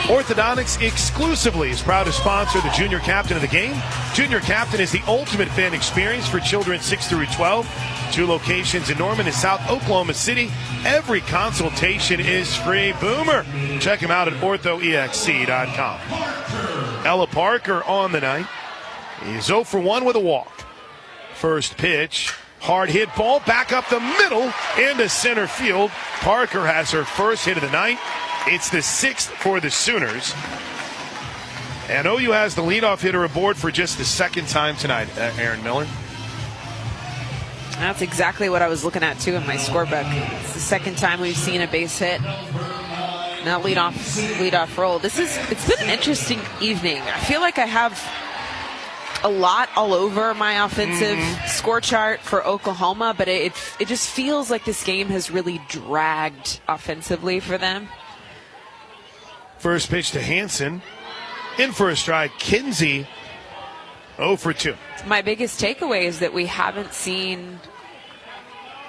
Orthodontics exclusively is proud to sponsor the junior captain of the game. Junior captain is the ultimate fan experience for children 6 through 12. 2 locations in Norman and South Oklahoma City. Every consultation is free. Boomer. Check him out at orthoexc.com. Ella Parker on the night. He's 0 for 1 with a walk. First pitch, hard hit ball back up the middle into center field. Parker has her first hit of the night. It's the 6th for the Sooners. And OU has the leadoff hitter aboard for just the 2nd time tonight, Aaron Miller. That's exactly what I was looking at, too, in my scorebook. It's the 2nd time we've seen a base hit. Now leadoff roll. It's been an interesting evening. I feel like I have a lot all over my offensive score chart for Oklahoma, but it just feels like this game has really dragged offensively for them. First pitch to Hansen. In for a strike. Kinsey 0 for 2. My biggest takeaway is that we haven't seen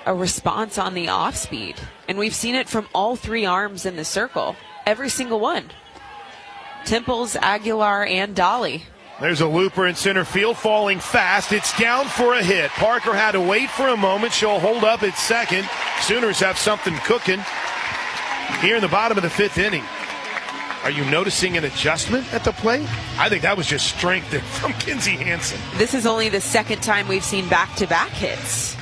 a response on the off speed, and we've seen it from all 3 arms in the circle. Every single one. Temples, Aguilar, and Dolly. There's a looper in center field, falling fast. It's down for a hit. Parker had to wait for a moment. She'll hold up at second. Sooners have something cooking here in the bottom of the 5th inning. Are you noticing an adjustment at the plate? I think that was just strength from Kinsey Hansen. This is only the 2nd time we've seen back-to-back hits.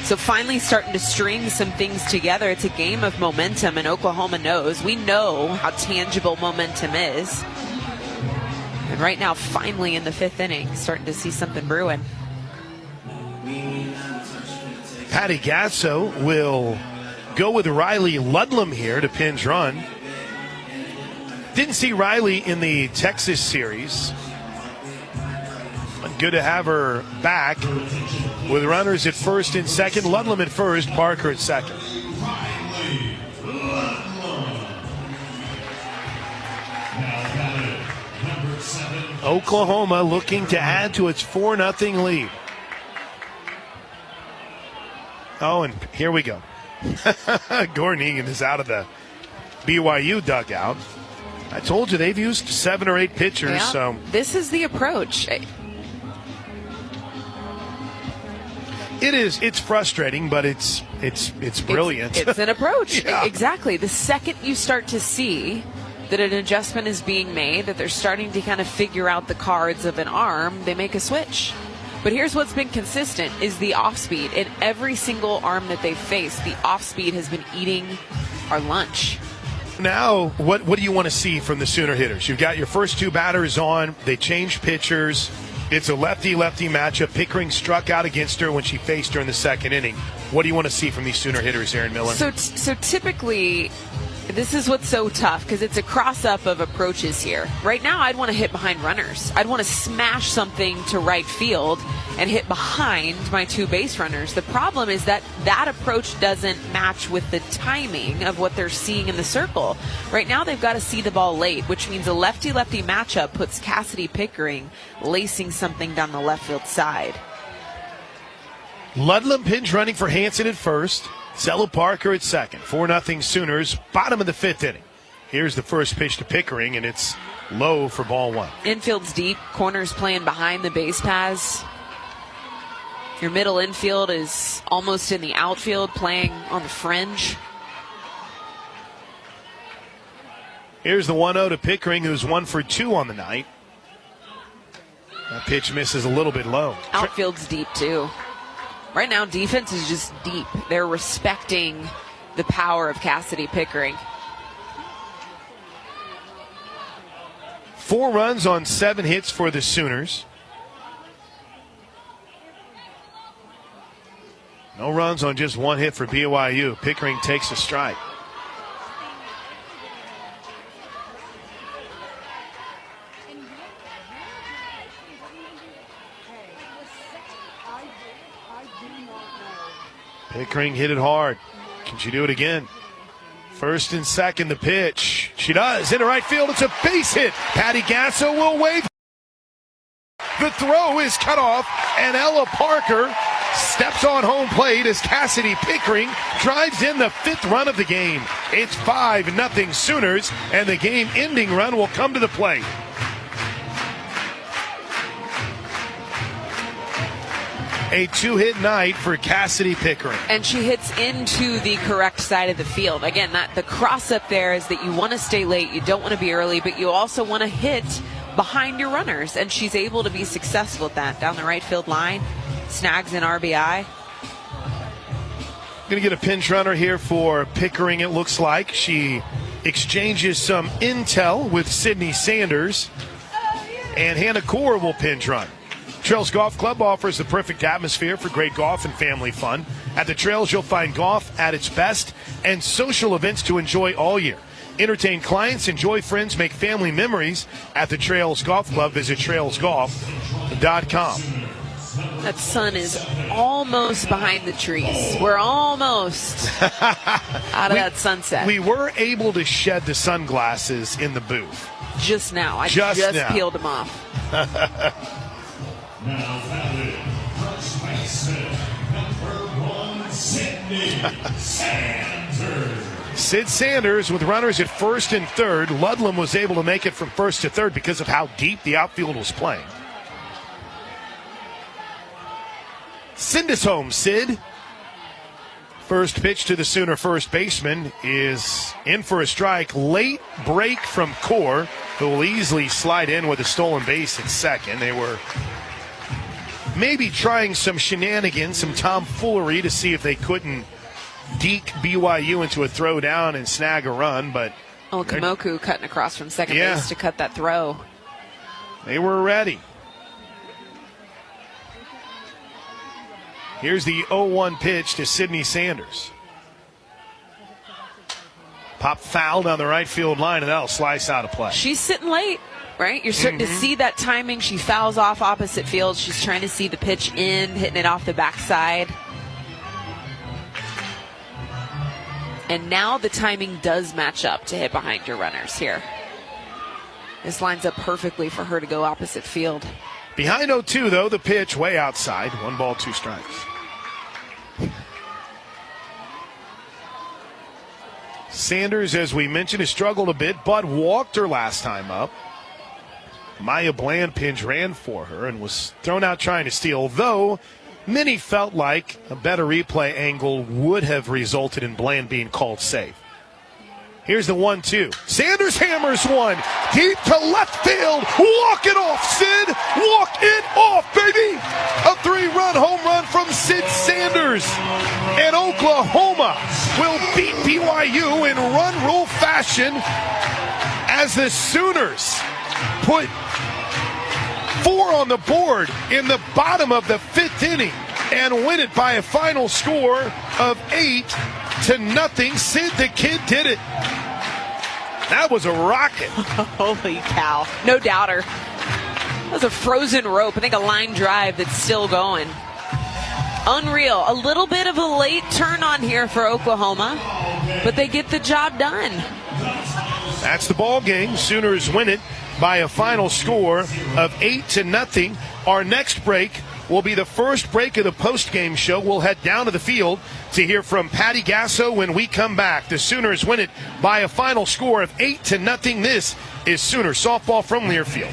So finally starting to string some things together. It's a game of momentum, and Oklahoma knows. We know how tangible momentum is. And right now, finally in the 5th inning, starting to see something brewing. Patty Gasso will go with Riley Ludlam here to pinch run. Didn't see Riley in the Texas series. Good to have her back with runners at first and second. Ludlam at first, Parker at second. Oklahoma looking to add to its 4-0 lead. Oh, and here we go. Gordon Egan is out of the BYU dugout. I told you they've used 7 or 8 pitchers. Yeah, So this is the approach. it is. It's frustrating, but it's brilliant. It's an approach. Yeah. Exactly. The second you start to see that an adjustment is being made, that they're starting to kind of figure out the cards of an arm, they make a switch. But here's what's been consistent is the off speed. In every single arm that they've faced, the off speed has been eating our lunch. Now, what do you want to see from the Sooner hitters? You've got your first 2 batters on. They changed pitchers. It's a lefty-lefty matchup. Pickering struck out against her when she faced her in the 2nd inning. What do you want to see from these Sooner hitters, Aaron Miller? So typically, this is what's so tough because it's a cross-up of approaches here. Right now, I'd want to hit behind runners. I'd want to smash something to right field and hit behind my 2 base runners. The problem is that approach doesn't match with the timing of what they're seeing in the circle. Right now, they've got to see the ball late, which means a lefty-lefty matchup puts Cassidy Pickering lacing something down the left field side. Ludlam pinch running for Hansen at first. Zella Parker at second. 4-0 Sooners, bottom of the 5th inning. Here's the first pitch to Pickering, and it's low for ball one. Infield's deep. Corner's playing behind the base paths. Your middle infield is almost in the outfield, playing on the fringe. Here's the 1-0 to Pickering, who's 1 for 2 on the night. That pitch misses a little bit low. Outfield's deep, too. Right now, defense is just deep. They're respecting the power of Cassidy Pickering. 4 runs on 7 hits for the Sooners. No runs on just 1 hit for BYU. Pickering takes a strike. Pickering hit it hard. Can she do it again? First and second, the pitch. She does. Into right field. It's a base hit. Patty Gasso will wave. The throw is cut off, and Ella Parker steps on home plate as Cassidy Pickering drives in the 5th run of the game. It's 5-0 Sooners, and the game-ending run will come to the plate. A 2-hit night for Cassidy Pickering. And she hits into the correct side of the field. Again, the cross up there is that you want to stay late, you don't want to be early, but you also want to hit behind your runners. And she's able to be successful at that. Down the right field line, snags an RBI. Going to get a pinch runner here for Pickering, it looks like. She exchanges some intel with Sydney Sanders. And Hannah Kaur will pinch run. Trails Golf Club offers the perfect atmosphere for great golf and family fun. At the Trails, you'll find golf at its best and social events to enjoy all year. Entertain clients, enjoy friends, make family memories at the Trails Golf Club. Visit trailsgolf.com. That sun is almost behind the trees. We're almost out of that sunset. We were able to shed the sunglasses in the booth. Just now. I just now. Peeled them off. Now batting, first baseman, number 1, Sydney Sanders. Sid Sanders with runners at first and third. Ludlam was able to make it from first to third because of how deep the outfield was playing. Send us home, Sid. First pitch to the Sooner first baseman is in for a strike. Late break from Kaur, who will easily slide in with a stolen base at second. They were maybe trying some shenanigans, some tomfoolery to see if they couldn't deke BYU into a throwdown and snag a run, but Kamoku cutting across from second base to cut that throw. They were ready. Here's the 0-1 pitch to Sydney Sanders. Pop foul down the right field line, and that'll slice out of play. She's sitting late, right? You're starting to see that timing. She fouls off opposite field. She's trying to see the pitch in, hitting it off the backside. And now the timing does match up to hit behind your runners here. This lines up perfectly for her to go opposite field. Behind 0-2, though, the pitch way outside. 1 ball, 2 strikes. Sanders, as we mentioned, has struggled a bit, but walked her last time up. Maya Bland pinch ran for her and was thrown out trying to steal, though many felt like a better replay angle would have resulted in Bland being called safe. Here's the 1-2. Sanders hammers one. Deep to left field. Walk it off, Sid. Walk it off, baby. A 3-run home run from Sid Sanders. And Oklahoma will beat BYU in run rule fashion as the Sooners put 4 on the board in the bottom of the 5th inning and win it by a final score of 8-0. Sid the Kid did it. That was a rocket. Holy cow. No doubter. That was a frozen rope. I think a line drive that's still going. Unreal. A little bit of a late turn on here for Oklahoma, but they get the job done. That's the ball game. Sooners win it by a final score of 8-0. Our next break, will be the first break of the post-game show. We'll head down to the field to hear from Patty Gasso when we come back. The Sooners win it by a final score of 8-0. This is Sooner softball from Learfield.